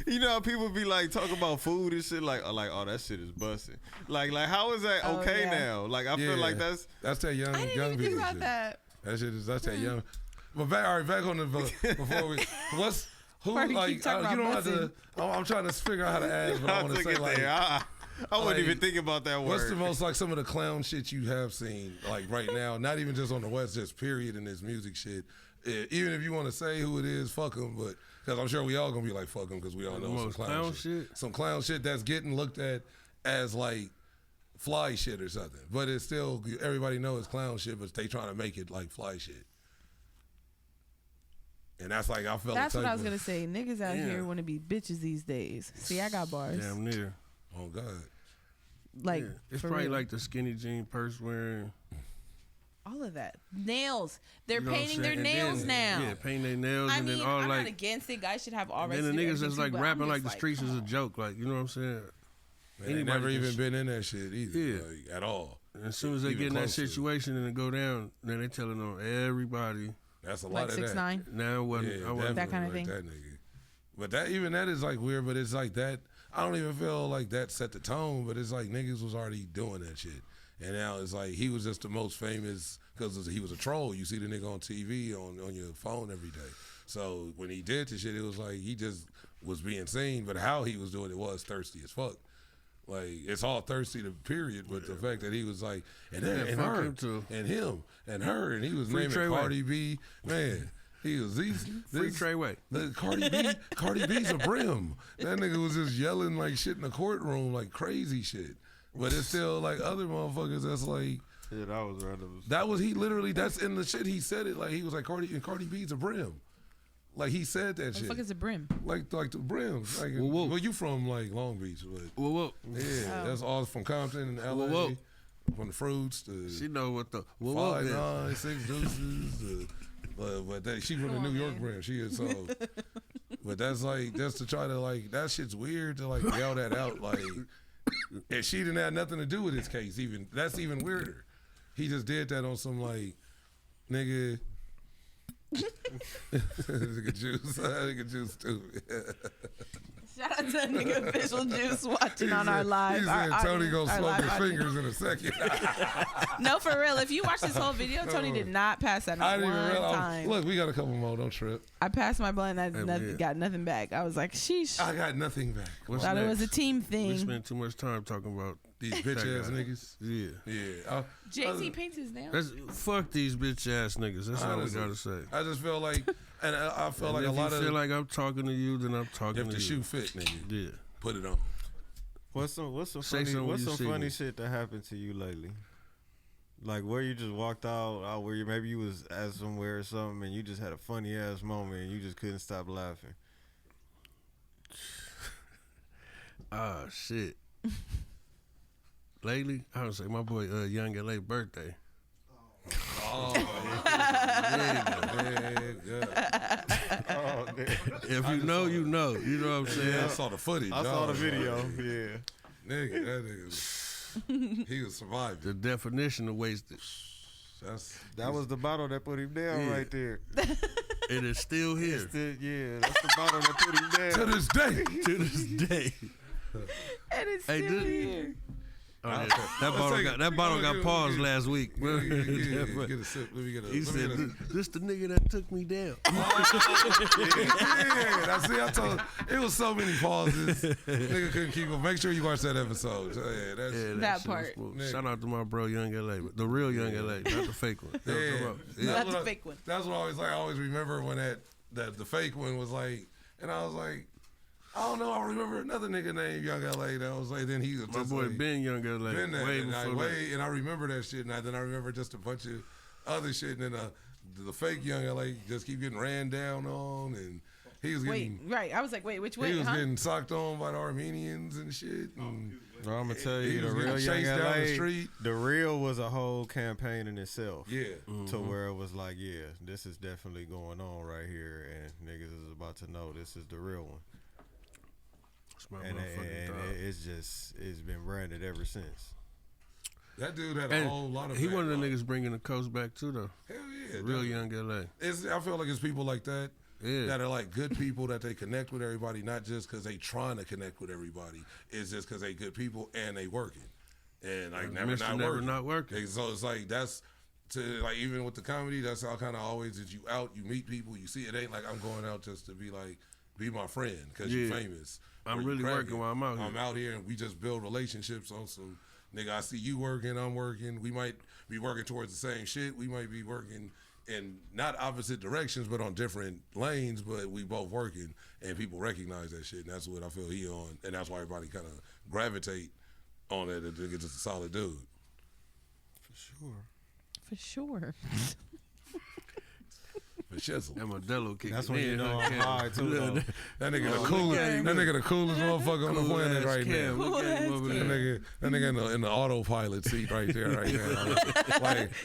You know how people be like talking about food and shit, like oh that shit is busting. Like how is that okay now? Like I feel like that's that young I didn't young even think people about shit. that. That shit is that's that young. But back on the before we who Before we like keep talking you don't about have to. I'm trying to figure out how to ask, but I want to say like. I wouldn't even think about that word. What's the most like some of the clown shit you have seen like right now? Not even just on the West, just period in this music shit. Even if you want to say who it is, fuck them. But because I'm sure we all gonna be like fuck them because we all know some clown shit. Some clown shit that's getting looked at as like fly shit or something. But it's still everybody knows it's clown shit, but they trying to make it like fly shit. And that's like I felt. That's what I was gonna say. Niggas out here want to be bitches these days. See, I got bars. Damn near. Oh God. Like it's probably like the skinny jean purse wearing. All of that. Nails. They're painting their nails now. Yeah, painting their nails I and mean, then all I'm like. not against it. Guys should have all rights. And the niggas that's like rapping like the like, streets is a joke. Like, you know what I'm saying? They never even been in that shit either. Yeah. Like, at all. And as soon as they get in that situation and it go down, then they telling on everybody. That's a like lot of 6ix9ine? Now it wasn't. I wasn't that kind of like thing. That nigga. But that even that is like weird. But it's like that. I don't even feel like that set the tone. But it's like niggas was already doing that shit, and now it's like he was just the most famous because he was a troll. You see the nigga on TV on your phone every day. So when he did the shit, it was like he just was being seen. But how he was doing it was thirsty as fuck. Like it's all thirsty to period, but the fact that he was like and her and him and her and he was naming Cardi B, man. He was Free Treyway. Cardi B's a brim. That nigga was just yelling like shit in the courtroom, like crazy shit. But it's still like other motherfuckers that's like. Yeah, that was random. That was he literally. That's in the shit. He said it like he was like Cardi B's a brim. Like he said that shit. What the fuck is a brim? Like the brims. Like, well, you from like Long Beach, but that's all from Compton and LA. From the fruits. She know what the 5, 9, 6 deuces. But she from the New York brand. She is so. But that's like just to try to like that shit's weird to like yell that out like, and she didn't have nothing to do with his case. Even that's even weirder. He just did that on some like, nigga. Nigga juice stupid. Shout out to that nigga Official Juice watching on our live. He said Tony gonna slow his fingers in a second. No, for real. If you watch this whole video, Tony did not pass that I didn't one even realize. time. Look, we got a couple more. Don't trip. I passed my blunt and I got nothing back. I was like, sheesh. I got nothing back. Thought it was a team thing. We spent too much time talking about these bitch ass niggas. Yeah. Jay-Z paints his nails. Fuck these bitch ass niggas. That's all we gotta say. I just feel like, and I feel like a lot of. If you feel like I'm talking to you, then I'm talking to you. If the shoe fit, nigga. Yeah. Put it on. What's some funny shit that happened to you lately? Like where you just walked out where maybe you was at somewhere or something and you just had a funny ass moment and you just couldn't stop laughing. Ah, shit. Lately, I would say my boy Young LA birthday. Oh, if you know, you know. You know what I'm saying? Yeah, I saw the footage. I saw the video. Yeah. Nigga, that nigga, he was surviving. The definition of wasted. That was the bottle that put him down right there. It is still here. That's the bottle that put him down. To this day. To this day. And it's still here. Oh, yeah. That bottle got paused last week. Get a sip. Let me get a. He said, "This the nigga that took me down." Yeah, I told it was so many pauses. Nigga couldn't keep up. Make sure you watch that episode. So, that part. Shout out to my bro Young LA, the real Young LA, not the fake one. Not the fake one. That's what I always remember when that the fake one was like, and I was like. I don't know. I remember another nigga named Young LA that was like. Then he was my just boy like, Ben Young LA. Been that, way and before that. And I remember that shit. And then I remember just a bunch of other shit. And then the fake Young LA just keep getting ran down on, and he was getting right. I was like, wait, which way? He was getting socked on by the Armenians and shit. And well, I'm gonna tell you, the real Young LA, the real was a whole campaign in itself. Yeah, to where it was like, yeah, this is definitely going on right here, and niggas is about to know this is the real one. And it's been branded ever since. That dude had a whole lot of. He one of the niggas bringing the coast back too, though. Hell yeah, real Young LA. I feel like it's people like that that are like good people that they connect with everybody, not just because they trying to connect with everybody. It's just because they good people and they working. And like never not working. So it's like that's to like even with the comedy, that's how kind of always is you out, you meet people, you see it ain't like I'm going out just to be like be my friend because you're famous. I'm really working while I'm out here. I'm out here and we just build relationships on some nigga. I see you working, I'm working. We might be working towards the same shit. We might be working in not opposite directions, but on different lanes. But we both working, and people recognize that shit. And that's what I feel he on, and that's why everybody kind of gravitate on it. And think it's just a solid dude. For sure. Shizzle. That Modelo kick. That's when you know I'm high too. Though. That nigga the coolest motherfucker on the planet right now. That nigga in the autopilot seat right there, right now.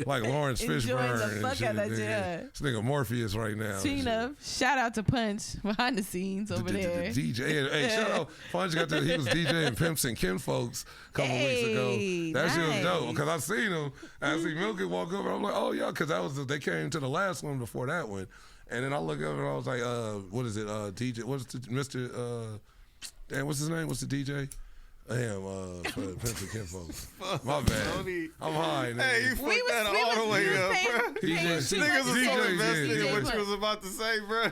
like Lawrence Fishburne. The fuck out that this nigga Morpheus right now. Speaking of, shout out to Punch behind the scenes over there. DJ, hey, shout out. Punch got he was DJing Pimps and Kinfolks a couple weeks ago. That shit was dope because I seen him. I see Milky walk up and I'm like, oh yeah, because they came to the last one before that one. And then I look up and I was like, what is it? DJ, what's the Mr. Damn, what's his name? What's the DJ? Damn, Pimps and Kinfolks. My bad. I'm high, nigga. Hey, you fucked that all the way up, bro. Niggas was so invested in what you was about to say, bro.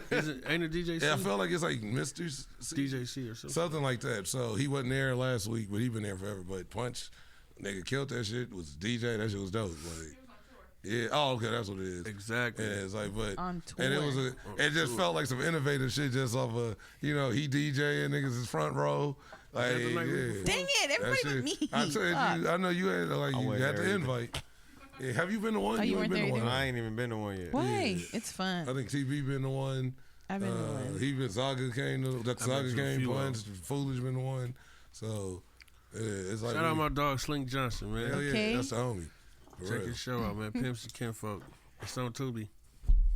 Ain't it DJ C? Yeah, I felt like it's like Mr. DJ C or something. Something like that. So he wasn't there last week, but he been there forever. But Punch, nigga killed that shit. Was DJ. That shit was dope. Like, yeah. Oh, okay. That's what it is. Exactly. And it's like, but on tour. and it just felt like some innovative shit just off of he DJing niggas is front row. Like, yeah. Dang it, everybody but me. I told you, I know you had you had the invite. Yeah, have you been to one? Oh, you ain't been to one. I ain't even been to one yet. Why? It's fun. I think TB been to one. I've been to one. He been Zaga came to Punch. Foolish been to one. So yeah, it's like shout out my dog Slink Johnson, man. Hell yeah, that's the homie. Check his show out, man. Pimps and Kinfolk. It's on Tubi.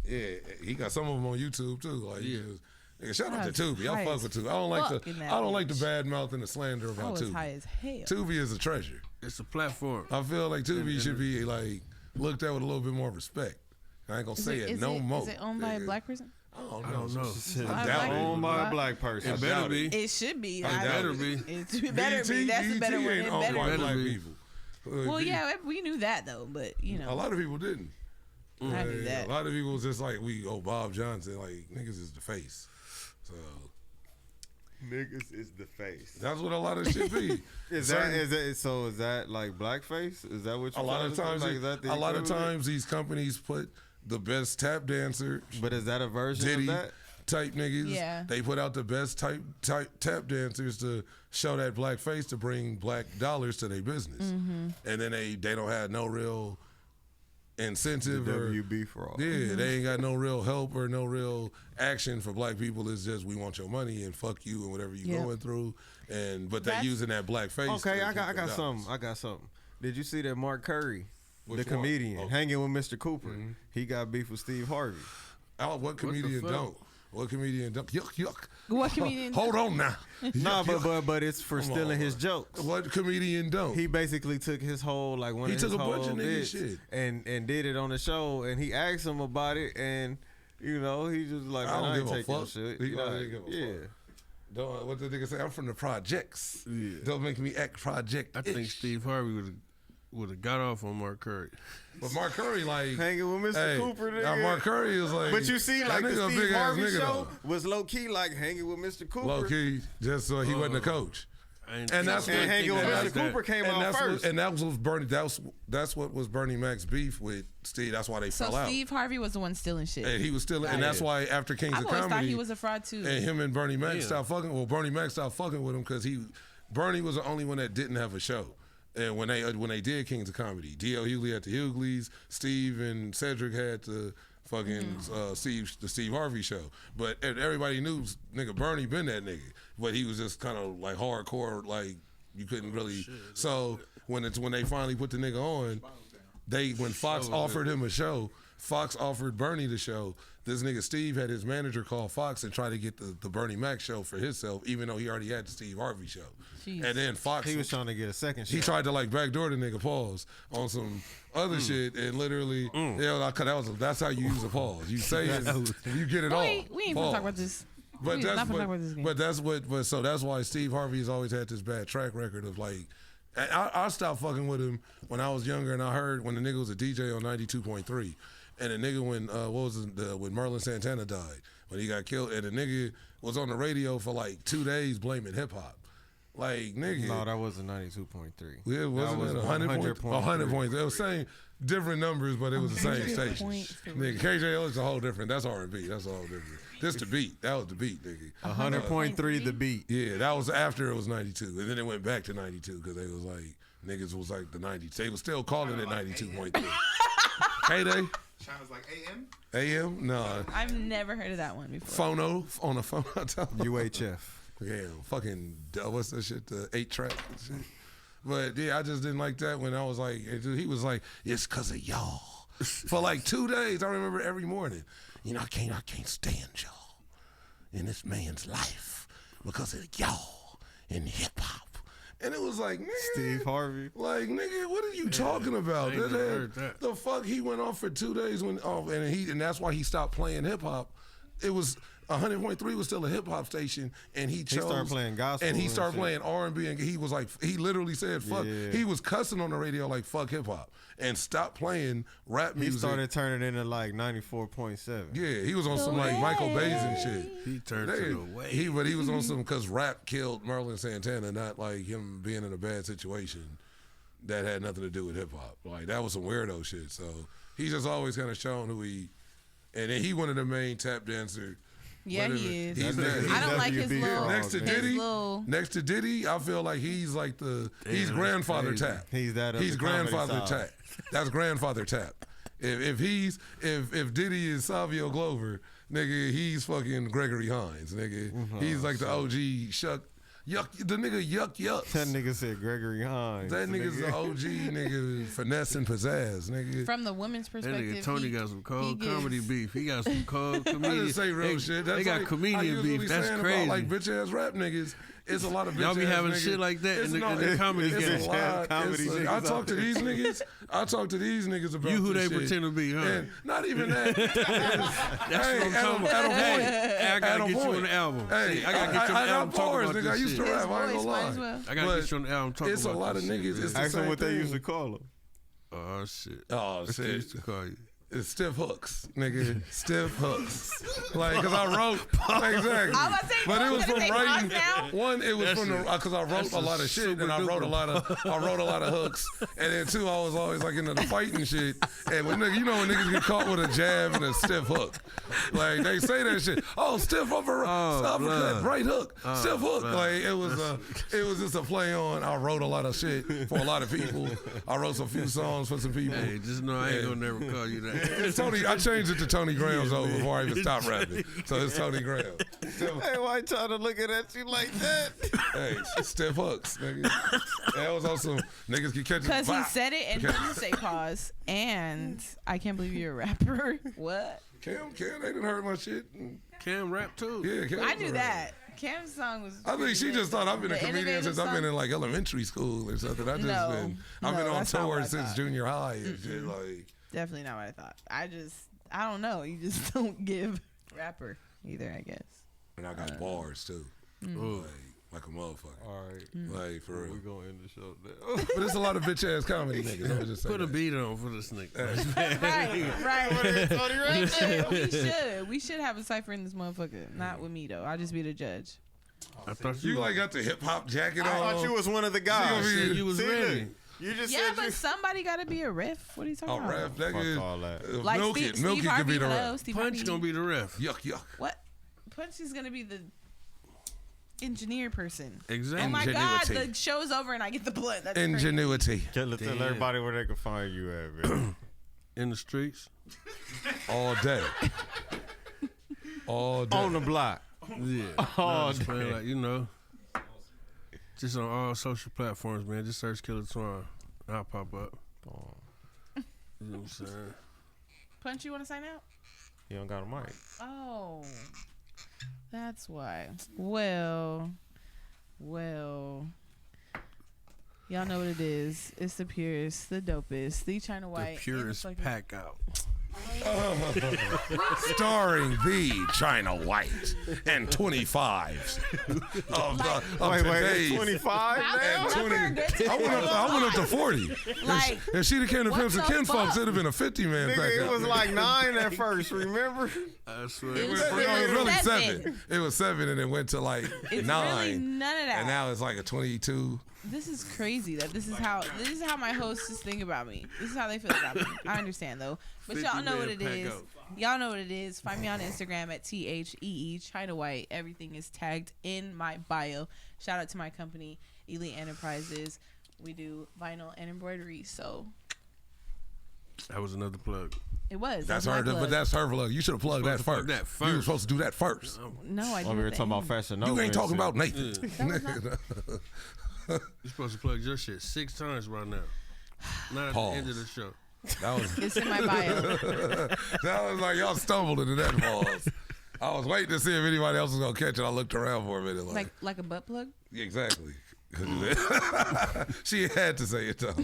Yeah, he got some of them on YouTube too. Like, nigga, shout out to Tubi. I fuck with Tubi. I don't like the bad mouth and the slander about Tubi. High as hell. Tubi is a treasure. It's a platform. I feel like Tubi should be like looked at with a little bit more respect. I ain't gonna say it no more. Is it owned by a black person? I don't know. I doubt it. Owned by a black person. It better be. It should be. It better be. It better be. That's a better one. It better black people. Well, yeah, we knew that though, but you know, a lot of people didn't. I knew that. A lot of people was just like Bob Johnson, like niggas is the face. So niggas is the face. That's what a lot of shit be. Is that like blackface? Is that what you? A lot of times these companies put the best tap dancer. But is that a version Diddy of that? Type niggas. Yeah. They put out the best type tap dancers to show that black face to bring black dollars to their business. Mm-hmm. And then they don't have no real incentive the or WB for all. Yeah, they ain't got no real help or no real action for black people. It's just we want your money and fuck you and whatever you going through. But they using that black face. Okay, I got something. I got something. Did you see that Mark Curry, the comedian, hanging with Mr. Cooper? Mm-hmm. He got beef with Steve Harvey. Oh, what comedian don't? What comedian don't? Yuck. What comedian? Hold on now. Nah, but it's for stealing his jokes. What comedian don't? He basically took his whole he took a bunch of nigga shit and did it on the show, and he asked him about it, and he just like, I don't give a fuck. Shit. What the nigga say? I'm from the projects. Yeah. Don't make me act project. I think Steve Harvey would have got off on Mark Curry. But Mark Curry, like hanging with Mr. Cooper. Mark Curry is like. But you see, like the Steve Harvey show though. was low key, like hanging with Mr. Cooper. Low key, just so he wasn't a coach. And that's what hanging with Mr. Cooper came out first. And that was Bernie. That's what was Bernie Mac's beef with Steve. That's why they fell out. So Steve Harvey was the one stealing shit. And he was stealing, and that's why after Kings of Comedy, I always thought he was a fraud too. And him and Bernie Mac stopped fucking. Well, Bernie Mac stopped fucking with him because Bernie was the only one that didn't have a show. And when they did Kings of Comedy, D.L. Hughley had the Hughleys, Steve and Cedric had the fucking Steve Harvey show. But everybody knew nigga Bernie been that nigga, but he was just kind of like hardcore, like you couldn't really. So when they finally put the nigga on, when Fox offered him a show, Fox offered Bernie the show. This nigga Steve had his manager call Fox and try to get the Bernie Mac show for himself, even though he already had the Steve Harvey show. Jeez. And then Fox, He was trying to get a second shot. he tried to like backdoor the nigga pause on some other shit, and literally, that's how you use a pause. You say it, you get it all. We ain't gonna talk about this. But We that's not gonna talk what, about this game. but that's what. But so that's why Steve Harvey has always had this bad track record of like. I stopped fucking with him when I was younger, and I heard when the nigga was a DJ on 92.3, and the nigga when when Merlin Santana died, when he got killed, and the nigga was on the radio for like 2 days blaming hip hop. Like nigga, No, that wasn't 92.3. it wasn't was 100.3. It was saying different numbers, but it was the same station. 100.3. Nigga, KJL is a whole different. That's R&B. That's all different. This the beat. That was the beat, nigga. 100.3 the beat. Yeah, that was after it was 92, and then it went back to 92 because they was like niggas was like the 90. They was still calling it 92.3. K-Day, China's like AM. AM, no, I've never heard of that one before. phono on a phone. UHF. Yeah, fucking what's that shit? The 8-track shit. But yeah, I just didn't like that when I was like, he was like, it's cause of y'all. For like 2 days, I remember every morning. You know, I can't stand y'all in this man's life because of y'all in hip hop. And it was like, nigga, Steve Harvey. like, nigga, what are you talking about? I ain't never heard that. The fuck, he went off for 2 days and that's why he stopped playing hip hop. It was 100.3 was still a hip hop station, and he chose. He started playing gospel and he and started shit. playing R&B, and he was like, he literally said, "Fuck." Yeah. He was cussing on the radio like "fuck hip hop" and stopped playing rap He music. started turning into like 94.7. Yeah, he was on some like Michael Bays and shit. He turned They- to the way. He was on some because rap killed Merlin Santana, not like him being in a bad situation that had nothing to do with hip hop. Like that was some weirdo shit. So he's just always kind of shown who he, and then he one of the main tap dancer. Yeah, whatever. he is. He's That's- next, I don't like his WB little. next to man. his Diddy. little- Next to Diddy, I feel like he's like he's that's grandfather crazy. tap. He's that of He's the comedy grandfather side. tap. That's grandfather tap. If Diddy is Savio Glover, nigga, he's fucking Gregory Hines, nigga. He's like the OG Shuck Yuck. The nigga Yuck Yuck. That nigga said Gregory Hines. That nigga's the OG nigga, finesse and pizzazz, nigga. From the women's That perspective, nigga Tony he- got some he cold gives- comedy beef. He got some cold I comedian. just say real shit. That's They got like, I comedian usually beef. That's saying crazy. About, like bitch ass rap niggas. It's a lot of bitch Y'all be ass having niggas. shit like that It's in the no- comedy it's game. a lot. Comedy It's a- niggas I out talk to there. these niggas. I talk to these niggas about You who this they shit. pretend to be, huh? And not even that. That's what I'm talking at a about. point. Hey, I gotta At a get you point. on the album. Hey, See, I gotta get you on the I album got talking bars, about nigga. I this used to shit. rap. I ain't His gonna voice might as lie. well. I gotta But get you on the album talking it's about a lot this of shit, niggas. man. It's the Ask him same what they thing. used to call him. Oh shit. Oh What they shit. used to call you? It's stiff hooks, nigga. Stiff hooks. Like, cause I wrote exactly. I was about to say, But it you was gonna from say writing. pause now? One, it was That's from the because I wrote that's a lot a of shit, and I super wrote a duper. lot of hooks. And then two, I was always like into the fighting shit. And when nigga, you know when niggas get caught with a jab and a stiff hook, like they say that shit. Oh, stiff uppercut, blood. right hook, stiff hook. blood. Like it was just a play on. I wrote a lot of shit for a lot of people. I wrote some few songs for some people. Hey, just know I ain't gonna never call you that. It's Tony. I changed it to Tony Graham's though before I even stopped rapping. So it's Tony Graham. Hey, why you trying to looking at you like that? Hey, stiff hooks, nigga. That was also niggas can catch Because he Bop. said it and didn't say pause. And I can't believe you're a rapper. What? Cam, they didn't hurt my shit. Cam rap too. Yeah, Cam. I knew that. Cam's song was. I think she just thought I've been a The comedian innovative since I've been song? in like elementary school or something. I've No, been no, on that's not what tour I since thought. junior high and shit. Like, Definitely not what I thought. I don't know. You just don't give rapper either, I guess. and I got bars too, like a motherfucker. All right. Like for We're real. going to end the show now. But it's a lot of bitch ass comedy niggas. I'm just saying. Put a that. beat on for this nigga. Right. We should have a cipher in this motherfucker. Not with me though. I'll just be the judge. I thought You like got the hip hop jacket I on. thought you was one of the guys. You said you was See, ready. look, You just Yeah, said but you. somebody got to be a ref. What are you talking Oh, about? ref, that Fuck is. all that. Like Milky, Steve Milky could Harvey, be the hello, ref. Steve Punch Harvey. gonna be the ref. Yuck. What? Punch is gonna be the engineer person. Exactly. Oh my God, Ingenuity. the show's over and I get the blood. That's crazy. Ingenuity. Tell everybody where they can find you at, man. In the streets. All day. All day. On the block. Yeah. Oh, Just playing like, you know. Just on all social platforms, man. Just search Killa Twan. I'll pop up. You know what I'm saying? Punch, you want to sign out? You don't got a mic. Oh, that's why. Well, y'all know what it is. It's the purest, the dopest, the China White, The purest and the fucking- pack out. Starring the China White and 25s of today's. 25 now? And 20, I went up to 40. Like, If she'd have came to what Pimps and the Kin fuck? Folks, it'd have been a 50-man pack. Nigga, it was like 9 at first, remember? I swear. It It was was really seven. 7. It was 7 and it went to like it's 9. really none of that. And now it's like a 22. This is crazy that this is how my hosts think about me. This is how they feel about me. I understand though, but y'all know what it 50-man is. pack out. Y'all know what it is. Find me on Instagram at THEE China White. Everything is tagged in my bio. Shout out to my company, Elite Enterprises. We do vinyl and embroidery. So That was another plug. it was. That's my her, plug. but that's her plug. You should have plugged that supposed to plug first. that You were first. supposed to do that first. no, I Over didn't. here talking about Fashion Nova. You ain't and talking shit. about Nathan. You're supposed to plug your shit 6 times right now. Not at Pause. the end of the show. That was It's in my bio. that was like y'all stumbled into that pause. I was waiting to see if anybody else was gonna catch it. I looked around for a minute, like a butt plug. yeah, exactly. She had to say it though.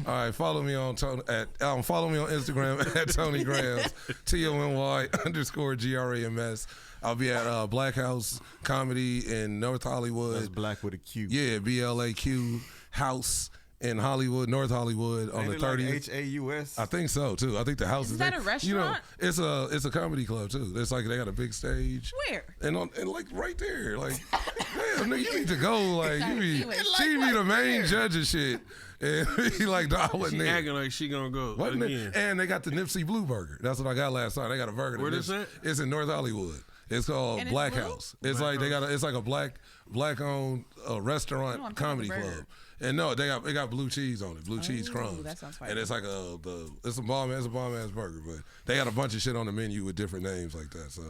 All right, follow me on follow me on Instagram at Tony Grams, TONY_GRAMS. I'll be at Black House Comedy in North Hollywood. That's black with a Q. Yeah, BLAQ House in Hollywood, North Hollywood on the 30th. HAUS. I think so too. I think the house Is is that there. a You know, restaurant? it's a comedy club too. It's like they got a big stage. Where? And like right there, like damn, nigga, you need to go. Like you be, Anyway, she be the main judge of shit, and he like, no, I wasn't She there. acting like she gonna go Wasn't it? again. And they got the Nipsey Blue Burger. That's what I got last night. They got a burger. Where this at? It's in North Hollywood. It's called And it's Black blue? House. It's like they got it's like a black owned restaurant No, I'm talking comedy about the club. burger. And no, they got blue cheese on it, blue cheese crumbs. that sounds fire. And it's like it's a bomb ass burger, but they got a bunch of shit on the menu with different names like that. So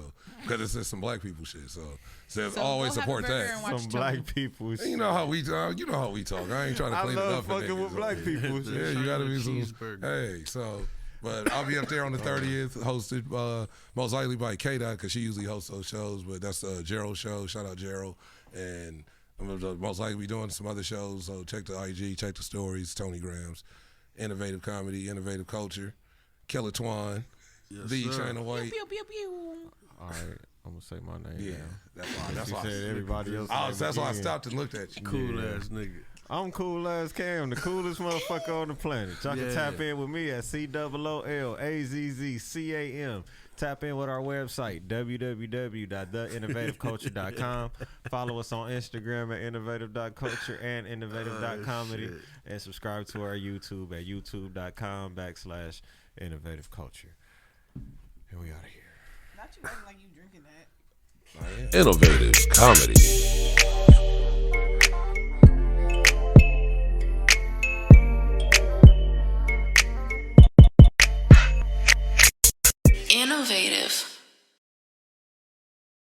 because it's just some black people shit, so says So always go have a support burger that. and watch Some Tony. black people. You know how we talk. I ain't trying to I clean it love up. for fucking niggas, with so. black people. Yeah, you gotta be some. Cheeseburger. Hey, so, but I'll be up there on the 30th, hosted most likely by K-Dot because she usually hosts those shows. But that's Gerald's show. Shout out Gerald. And I'm gonna most likely be doing some other shows. So check the IG, check the stories. Tony Grams, innovative comedy, innovative culture. Killa Twan, Yes, the sir. China White. Pew, pew, pew. All right, I'm gonna say my name. Yeah, now. that's You why. said everybody else. That's why I again. stopped and looked at you. Cool ass nigga. I'm cool as Cam, the coolest motherfucker on the planet. Y'all can Yeah. tap in with me at COOLAZZCAM. Tap in with our website, www.theinnovativeculture.com. Follow us on Instagram at innovative.culture and innovative.comedy. shit. And subscribe to our YouTube at youtube.com/innovativeculture. And we out of here. Not you acting like you drinking that. Innovative comedy.